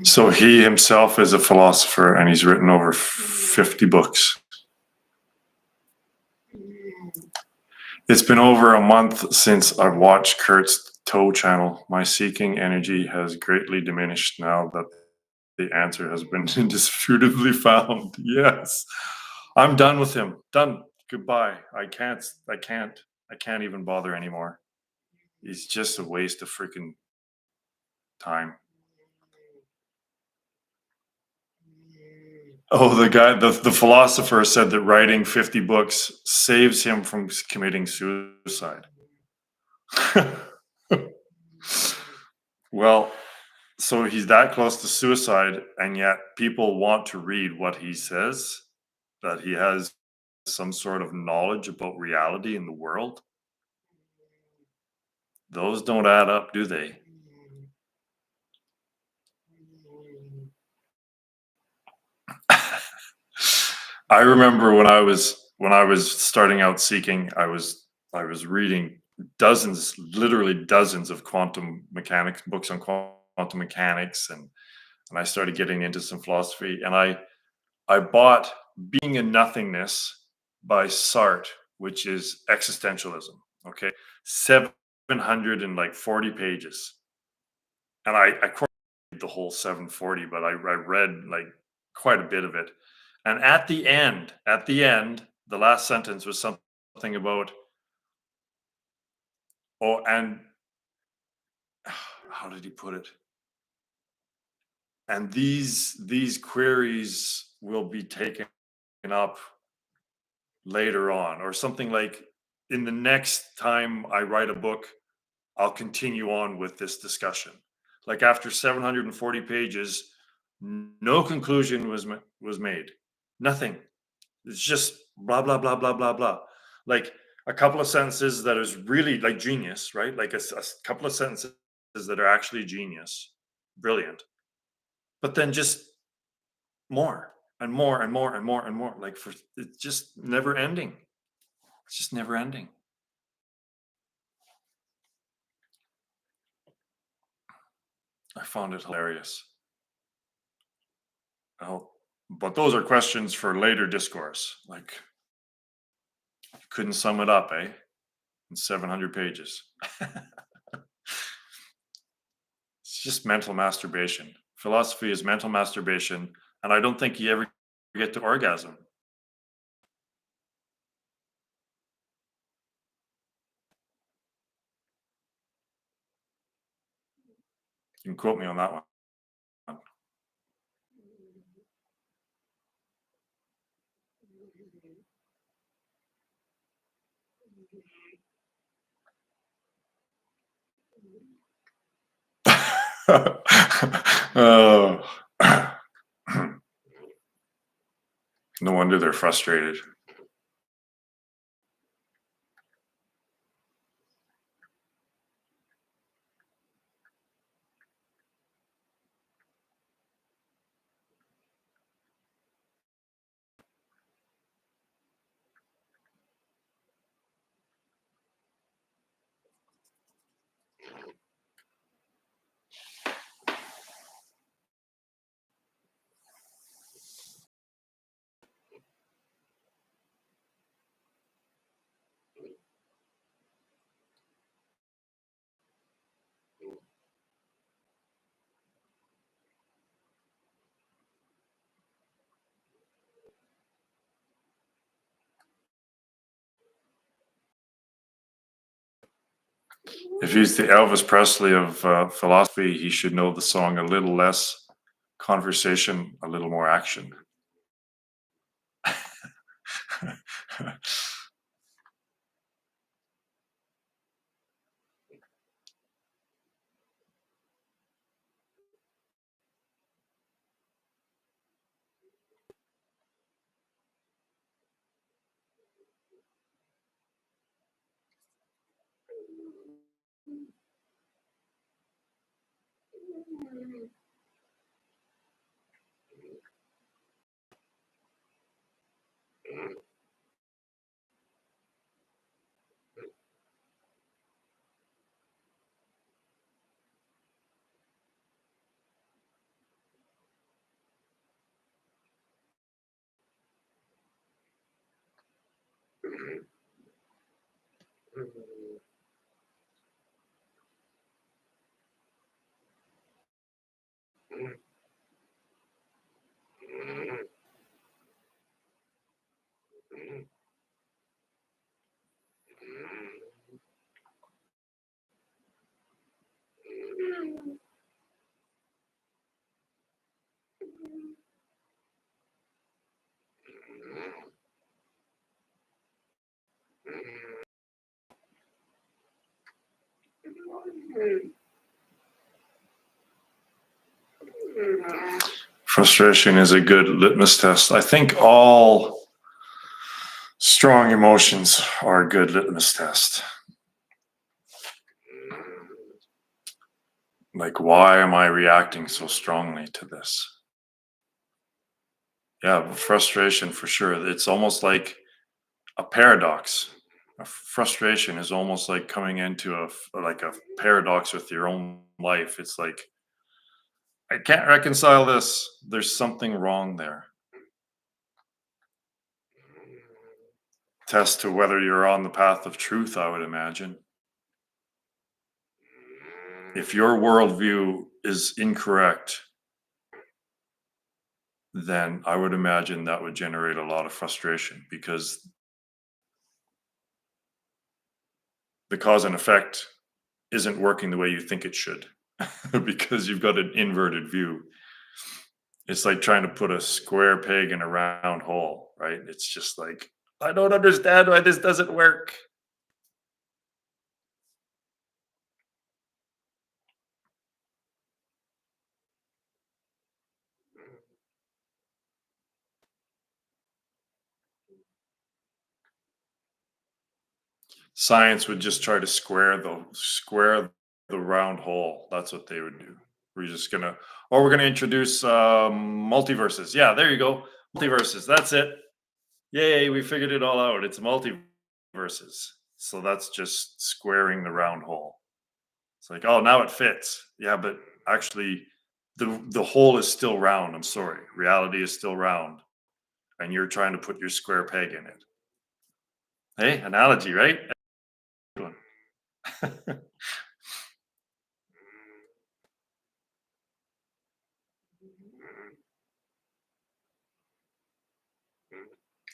So he himself is a philosopher, and he's written over 50 books. It's been over a month since I've watched Kurt's Toe channel. My seeking energy has greatly diminished now that the answer has been indisputably found. Yes. I'm done with him. Done. Goodbye. I can't even bother anymore. He's just a waste of freaking time. Oh, the philosopher said that writing 50 books saves him from committing suicide. Well, so he's that close to suicide, and yet people want to read what he says, that he has some sort of knowledge about reality in the world. Those don't add up, do they? I remember when I was starting out seeking, I was reading dozens, literally dozens of quantum mechanics books on quantum mechanics, and I started getting into some philosophy, and I bought Being in Nothingness by Sartre, which is existentialism. Okay, 740 pages, and I couldn't read the whole 740, but I read like quite a bit of it. And at the end, the last sentence was something about, oh, and how did he put it? And these queries will be taken up later on, or something like, in the next time I write a book, I'll continue on with this discussion. Like after 740 pages, no conclusion was made. Nothing. It's just blah blah blah blah blah blah. Like a couple of sentences that is really like genius, right? Like a couple of sentences that are actually genius, brilliant. But then just more and more and more and more and more. Like for it's just never ending. It's just never ending. I found it hilarious. Oh, but those are questions for later discourse. Like you couldn't sum it up, eh? In 700 pages. It's just mental masturbation. Philosophy is mental masturbation, and I don't think you ever get to orgasm. You can quote me on that one. Oh. No wonder they're frustrated. If he's the Elvis Presley of philosophy, he should know the song a little less conversation, a little more action. Frustration is a good litmus test. I think all strong emotions are a good litmus test. Like, why am I reacting so strongly to this? Yeah, frustration for sure. It's almost like a paradox. A frustration is almost like coming into a paradox with your own life. It's like I can't reconcile this. There's something wrong there. Test to whether you're on the path of truth, I would imagine. If your worldview is incorrect, then I would imagine that would generate a lot of frustration because the cause and effect isn't working the way you think it should because you've got an inverted view. It's like trying to put a square peg in a round hole, right? It's just like, I don't understand why this doesn't work. Science would just try to square the round hole. That's what they would do. We're gonna introduce multiverses. Yeah, there you go, multiverses. That's it. Yay, we figured it all out. It's multiverses. So that's just squaring the round hole. It's like, oh, now it fits. Yeah, but actually, the hole is still round. I'm sorry, reality is still round, and you're trying to put your square peg in it. Hey, analogy, right? Good one.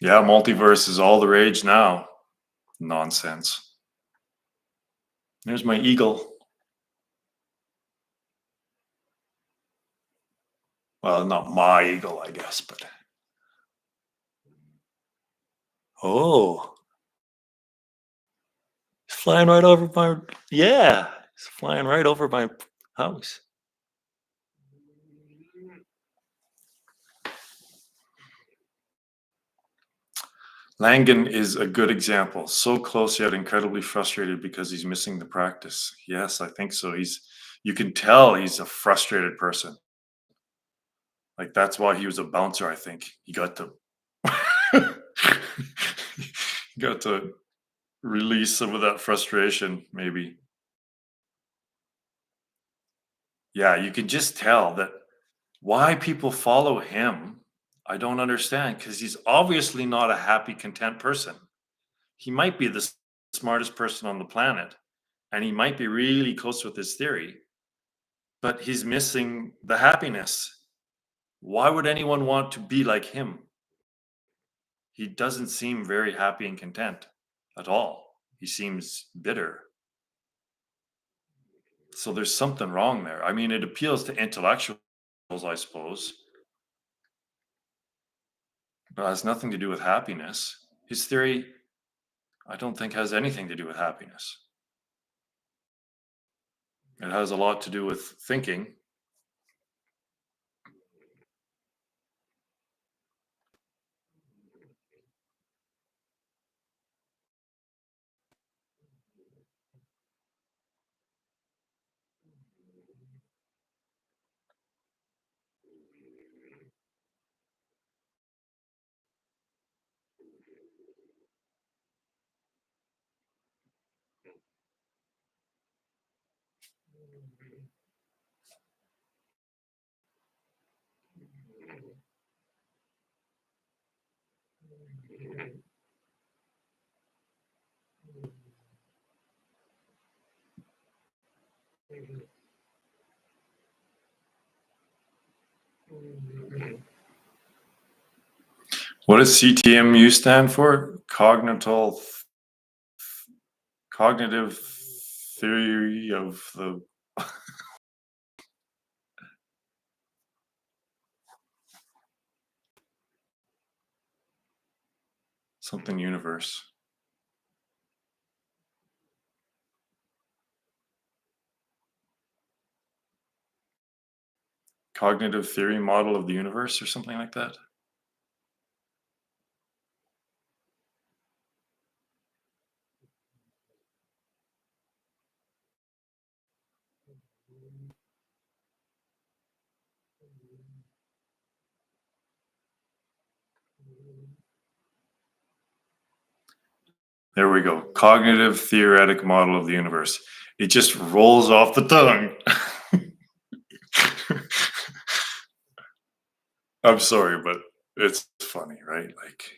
Yeah, multiverse is all the rage now. Nonsense. There's my eagle. Well, not my eagle, I guess, but oh, he's flying right over my yeah, he's flying right over my house. Langan is a good example. So close yet incredibly frustrated because he's missing the practice. Yes, I think so. You can tell he's a frustrated person. Like that's why he was a bouncer, I think. He got to he got to release some of that frustration, maybe. Yeah, you can just tell that why people follow him. I don't understand because he's obviously not a happy, content person. He might be the smartest person on the planet and he might be really close with his theory, but he's missing the happiness. Why would anyone want to be like him? He doesn't seem very happy and content at all. He seems bitter. So there's something wrong there. I mean, it appeals to intellectuals, I suppose, but it has nothing to do with happiness. His theory, I don't think, has anything to do with happiness. It has a lot to do with thinking. What does CTMU stand for? Cognitive theory of the something universe. Cognitive theory model of the universe or something like that. There we go. Cognitive theoretic model of the universe. It just rolls off the tongue. I'm sorry, but it's funny, right? Like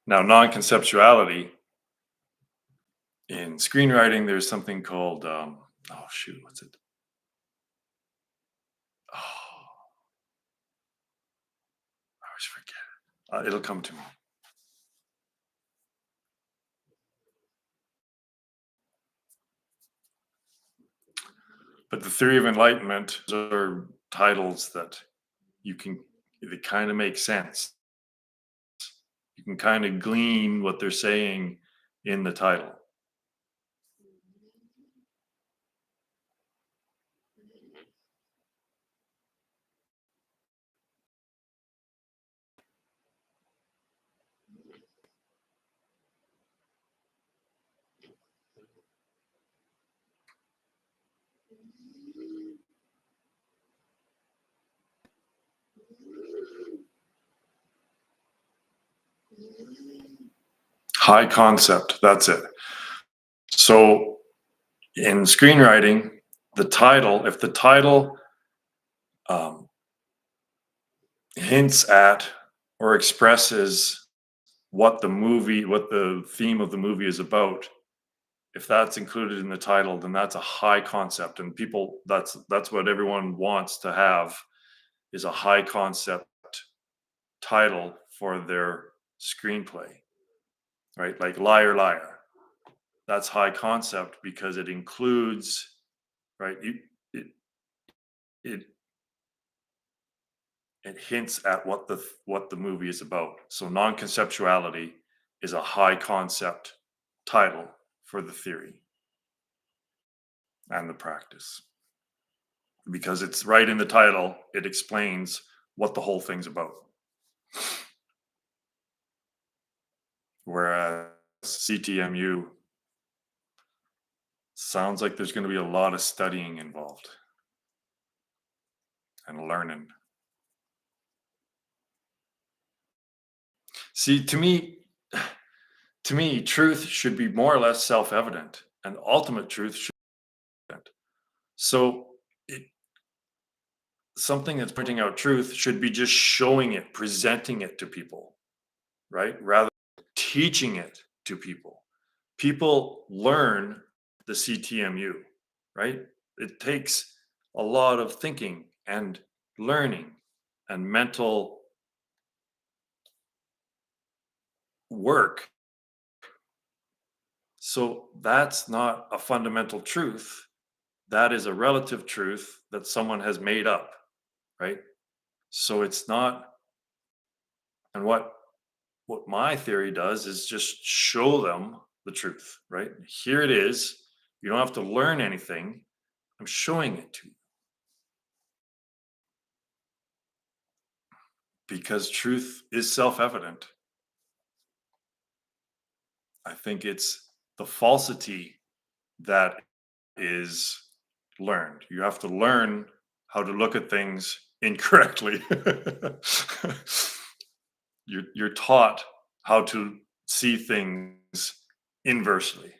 now, non-conceptuality in screenwriting, there's something called oh shoot, what's it? Oh, I always forget. It'll come to me. But the theory of enlightenment are titles that they kind of make sense. You can kind of glean what they're saying in the title. High concept. That's it. So in screenwriting, if the title um, hints at or expresses what the theme of the movie is about, if that's included in the title, then that's a high concept, and people that's what everyone wants to have is a high concept title for their screenplay, right? Like Liar Liar. That's high concept because it includes, right? It it it hints at what the movie is about. So non-conceptuality is a high concept title for the theory and the practice because it's right in the title. It explains what the whole thing's about. Whereas CTMU sounds like there's going to be a lot of studying involved and learning. See, to me, truth should be more or less self-evident, and ultimate truth should be evident. So, it, something that's pointing out truth should be just showing it, presenting it to people, right? Rather than teaching it to people. People learn the CTMU, right? It takes a lot of thinking and learning and mental work. So that's not a fundamental truth. That is a relative truth that someone has made up, right? So it's not, and what my theory does is just show them the truth, right? Here it is. You don't have to learn anything. I'm showing it to you because truth is self-evident. I think it's the falsity that is learned. You have to learn how to look at things incorrectly. You're taught how to see things inversely.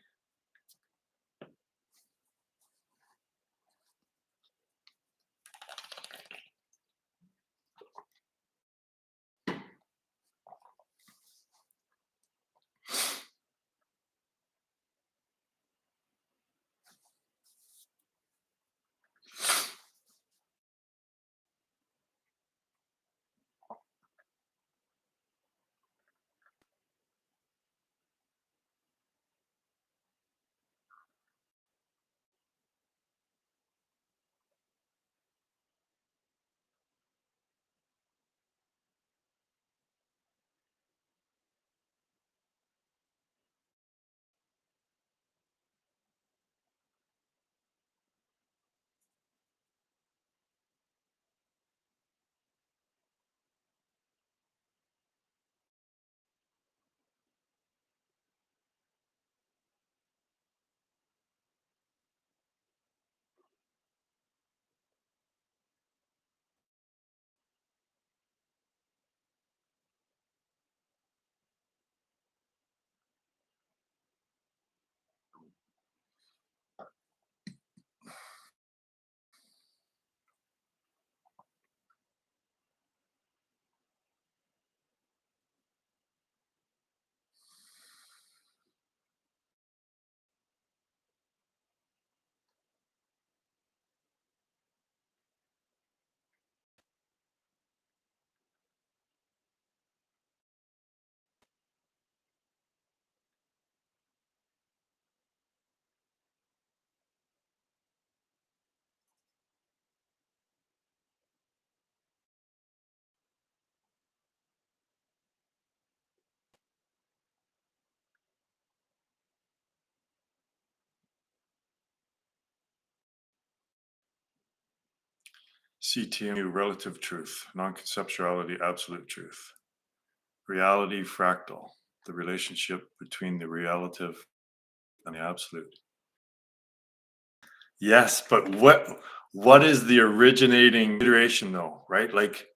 CTMU, relative truth, non-conceptuality, absolute truth, reality, fractal, the relationship between the relative and the absolute. Yes, but what is the originating iteration though, right? Like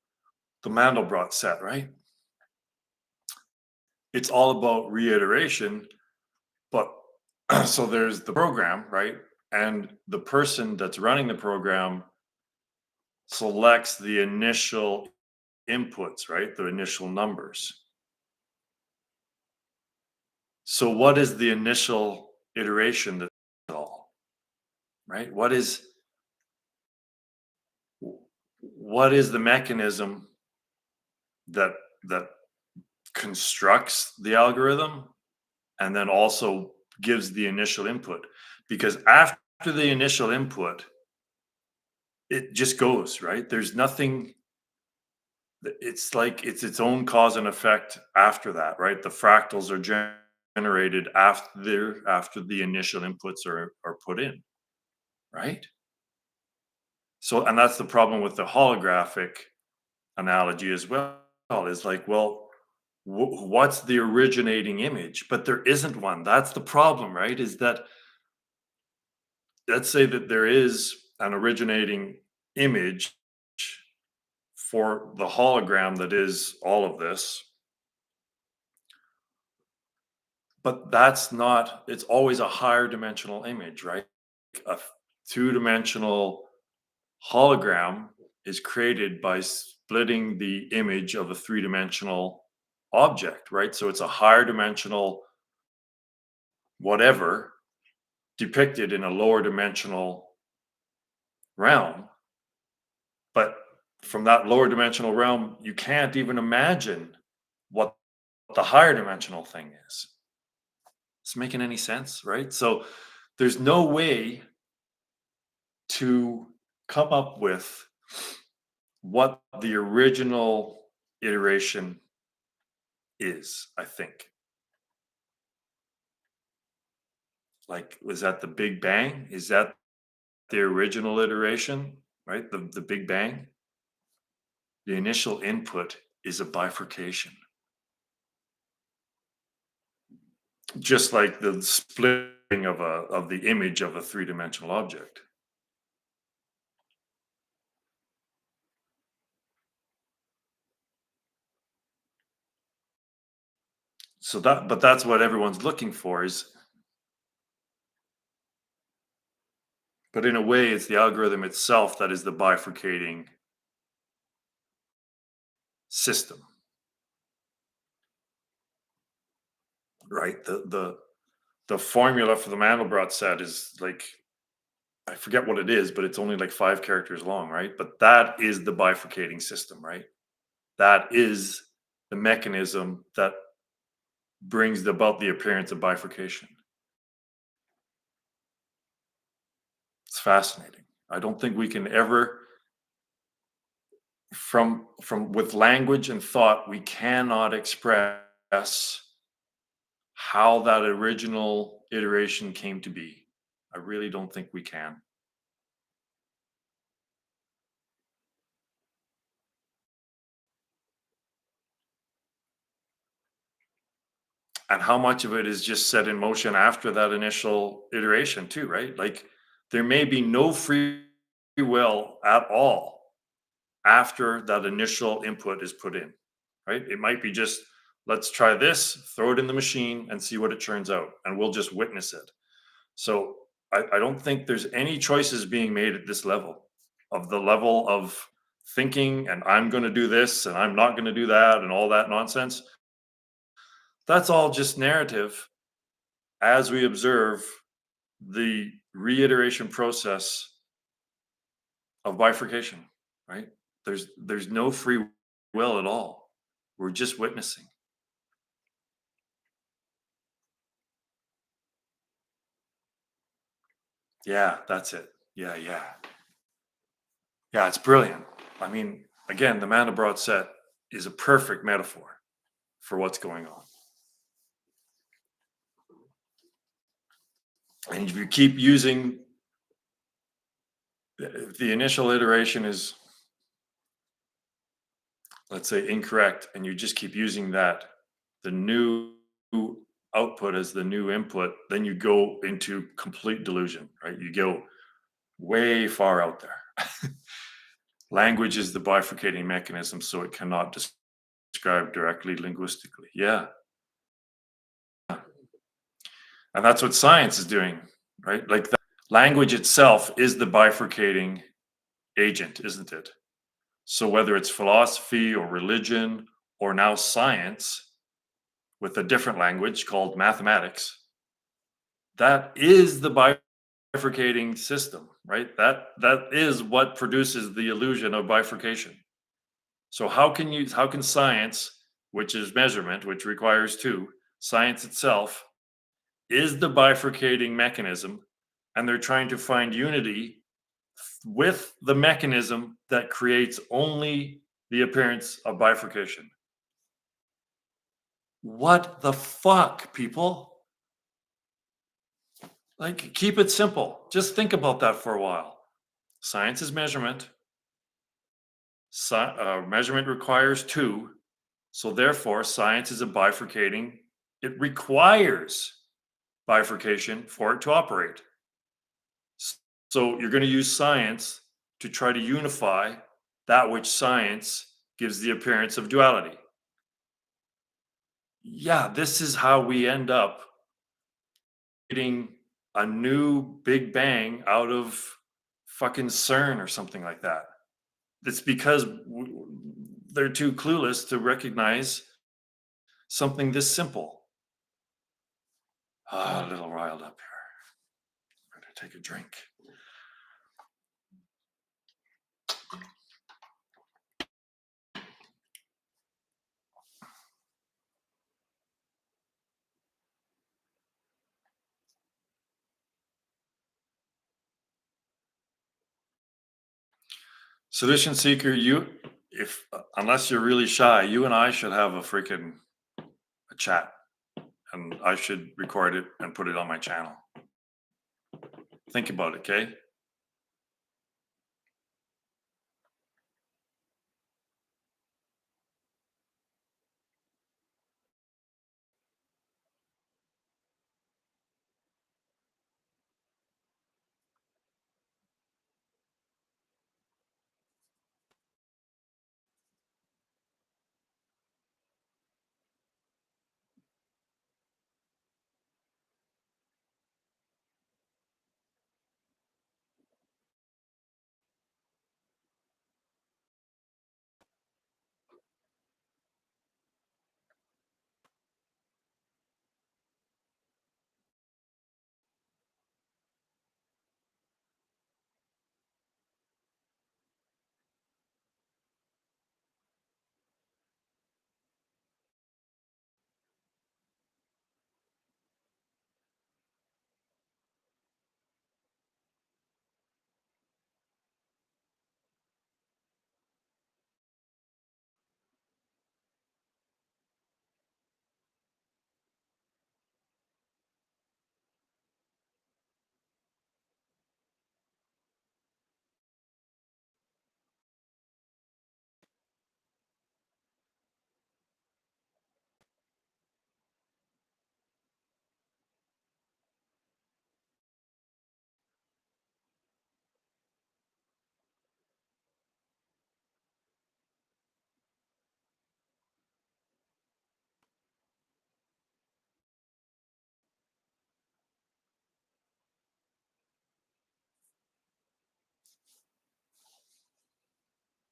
the Mandelbrot set, right? it's all about reiteration. But so there's the program, right? And the person that's running the program selects the initial inputs, right? The initial numbers. So what is the initial iteration that all, right? What is the mechanism that that constructs the algorithm and then also gives the initial input? Because after the initial input, it just goes, right? There's nothing. It's like it's its own cause and effect after that, right? The fractals are generated after the initial inputs are put in, right? So, and that's the problem with the holographic analogy as well. Is like, well, what's the originating image? But there isn't one. That's the problem, right? Is that, let's say that there is an originating image for the hologram that is all of this, but that's not, it's always a higher dimensional image, right? A two-dimensional hologram is created by splitting the image of a three-dimensional object, right? So it's a higher dimensional whatever depicted in a lower dimensional realm. But from that lower dimensional realm, you can't even imagine what the higher dimensional thing is. It's making any sense, right? So there's no way to come up with what the original iteration is, I think. Like, was that the Big Bang? Is that the original iteration, right? The Big Bang? The initial input is a bifurcation, just like the splitting of the image of a three-dimensional object. So that, but that's what everyone's looking for is, but in a way, it's the algorithm itself that is the bifurcating system, right? The formula for the Mandelbrot set is like, I forget what it is, but it's only like 5 characters long, right? But that is the bifurcating system, right? That is the mechanism that brings about the appearance of bifurcation. It's fascinating. I don't think we can ever, from with language and thought, we cannot express how that original iteration came to be. I really don't think we can. And how much of it is just set in motion after that initial iteration too, right? Like, there may be no free will at all after that initial input is put in, right? It might be just, let's try this, throw it in the machine and see what it turns out, and we'll just witness it. So I don't think there's any choices being made at this level, of the level of thinking, and I'm going to do this and I'm not going to do that and all that nonsense. That's all just narrative as we observe the reiteration process of bifurcation, right? There's no free will at all. We're just witnessing. Yeah, that's it. Yeah, yeah. Yeah, it's brilliant. I mean, again, the Mandelbrot set is a perfect metaphor for what's going on. And if you keep using, if the initial iteration is, let's say, incorrect, and you just keep using that, the new output as the new input, then you go into complete delusion, right? You go way far out there. Language is the bifurcating mechanism, so it cannot describe directly linguistically. Yeah, And that's what science is doing, right? Like the language itself is the bifurcating agent, isn't it? So whether it's philosophy or religion or now science with a different language called mathematics, that is the bifurcating system, right? That is what produces the illusion of bifurcation. So how can science, which is measurement, which requires two, science itself is the bifurcating mechanism, and they're trying to find unity with the mechanism that creates only the appearance of bifurcation. What the fuck, people? Like, keep it simple. Just think about that for a while. Science is measurement. Measurement requires two. So, therefore, science is a bifurcating. It requires bifurcation for it to operate. So, you're going to use science to try to unify that which science gives the appearance of duality. Yeah, this is how we end up getting a new Big Bang out of fucking CERN or something like that. It's because they're too clueless to recognize something this simple. Ah, a little riled up here. Better take a drink. Solution seeker, if unless you're really shy, you and I should have a chat, and I should record it and put it on my channel. Think about it, okay?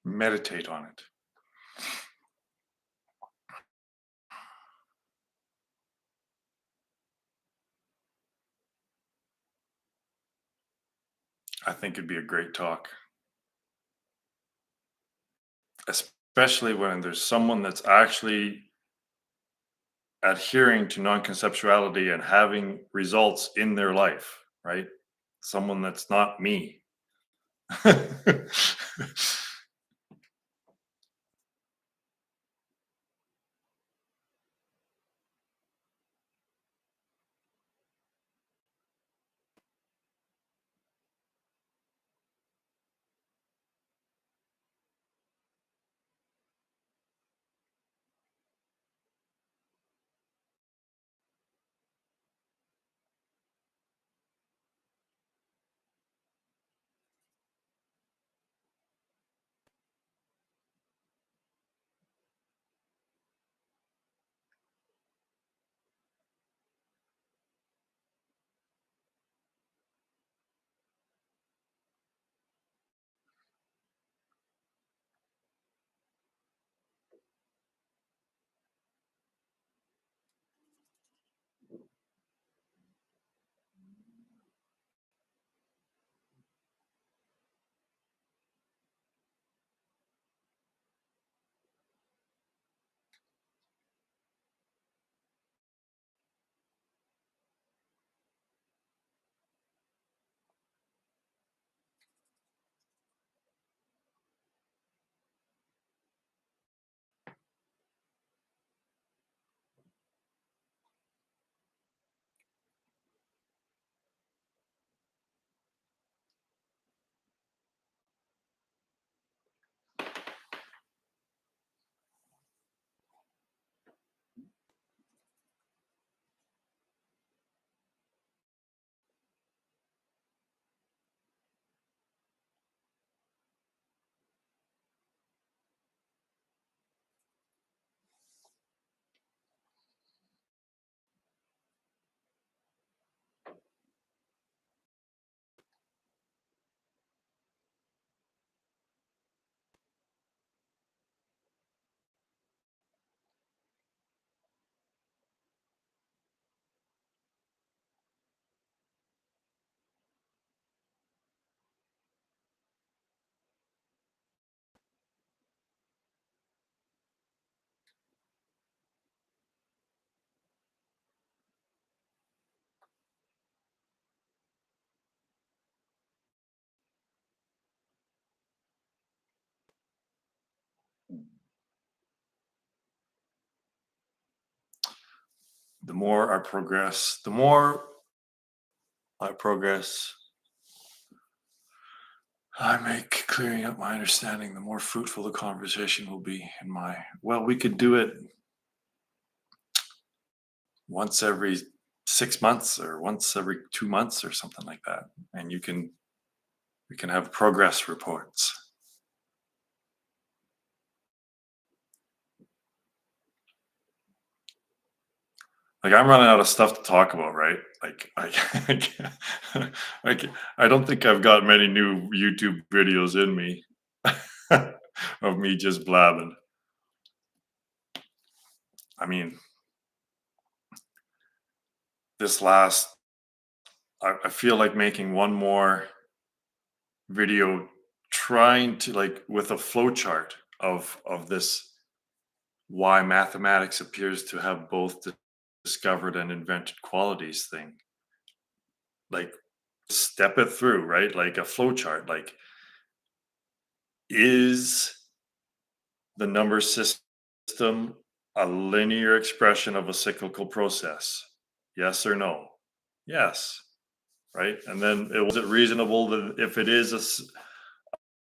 Meditate on it. I think it'd be a great talk, especially when there's someone that's actually adhering to non-conceptuality and having results in their life, right? Someone that's not me. the more I progress, the more I progress, I make clearing up my understanding, the more fruitful the conversation will be. In my, well, we could do it once every 6 months or once every 2 months or something like that. And we can have progress reports. Like I'm running out of stuff to talk about, right? Like I can't, I don't think I've got many new YouTube videos in me of me just blabbing. I mean, this last, I feel like making one more video trying to like with a flow chart of this why mathematics appears to have both discovered and invented qualities thing. Like step it through, right? Like a flow chart. Like is the number system a linear expression of a cyclical process? Yes or no? Yes, right? And then was it reasonable that if it is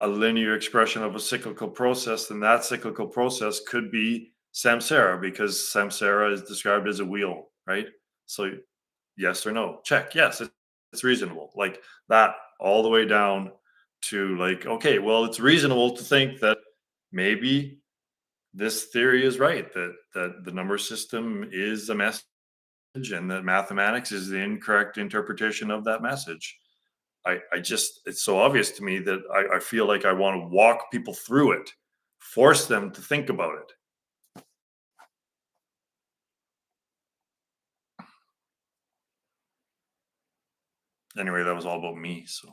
a linear expression of a cyclical process, then that cyclical process could be samsara because samsara is described as a wheel, right? So yes or no? Check. Yes, it's reasonable. Like that all the way down to like, okay, well, it's reasonable to think that maybe this theory is right that the number system is a message and that mathematics is the incorrect interpretation of that message. I just it's so obvious to me that I feel like I want to walk people through it, force them to think about it. Anyway, that was all about me. So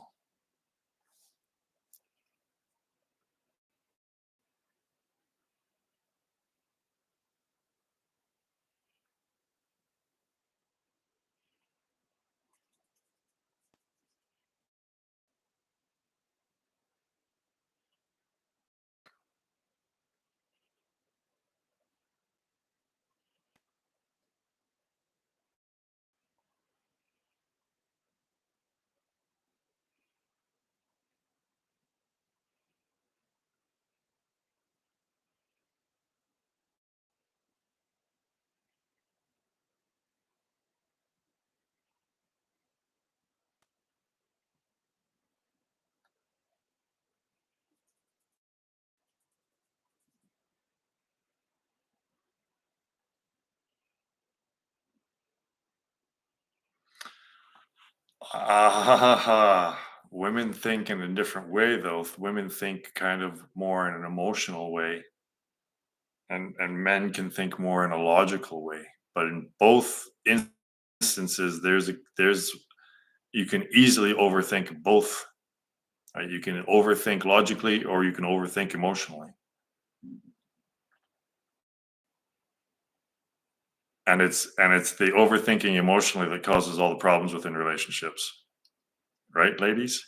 ah, women think in a different way though. Women think kind of more in an emotional way and men can think more in a logical way. But in both instances, there's you can easily overthink both. Right? You can overthink logically, or you can overthink emotionally, and it's the overthinking emotionally that causes all the problems within relationships, right, ladies?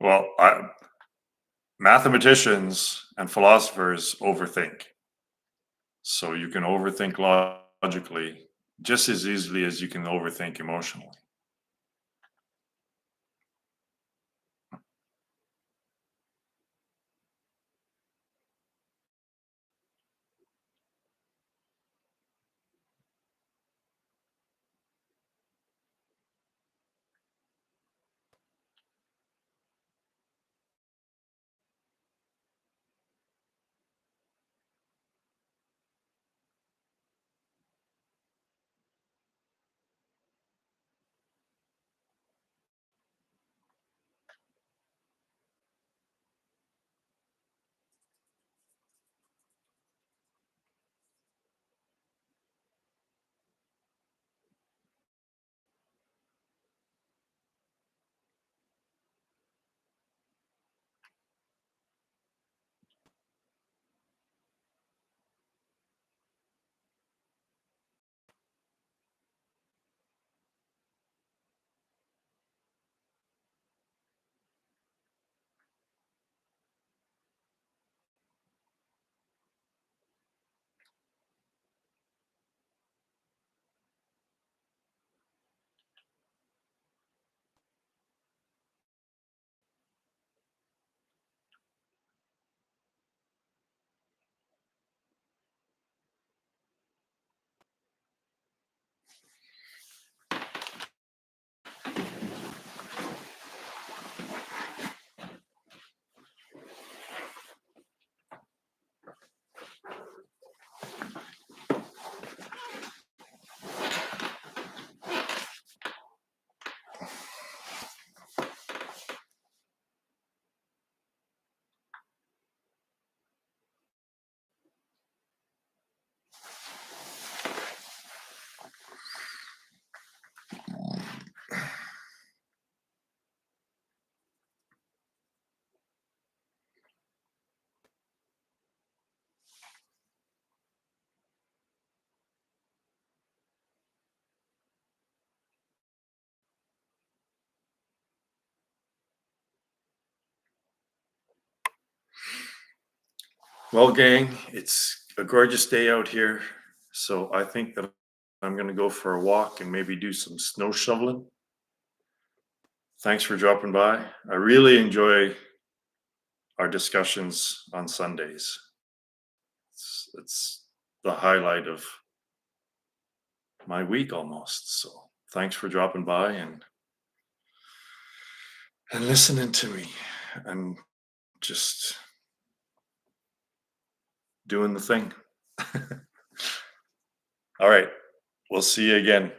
well, mathematicians and philosophers overthink. So you can overthink logically just as easily as you can overthink emotionally. Well, gang, it's a gorgeous day out here. So I think that I'm going to go for a walk and maybe do some snow shoveling. Thanks for dropping by. I really enjoy our discussions on Sundays. It's the highlight of my week almost. So thanks for dropping by and listening to me and just doing the thing. All right. We'll see you again.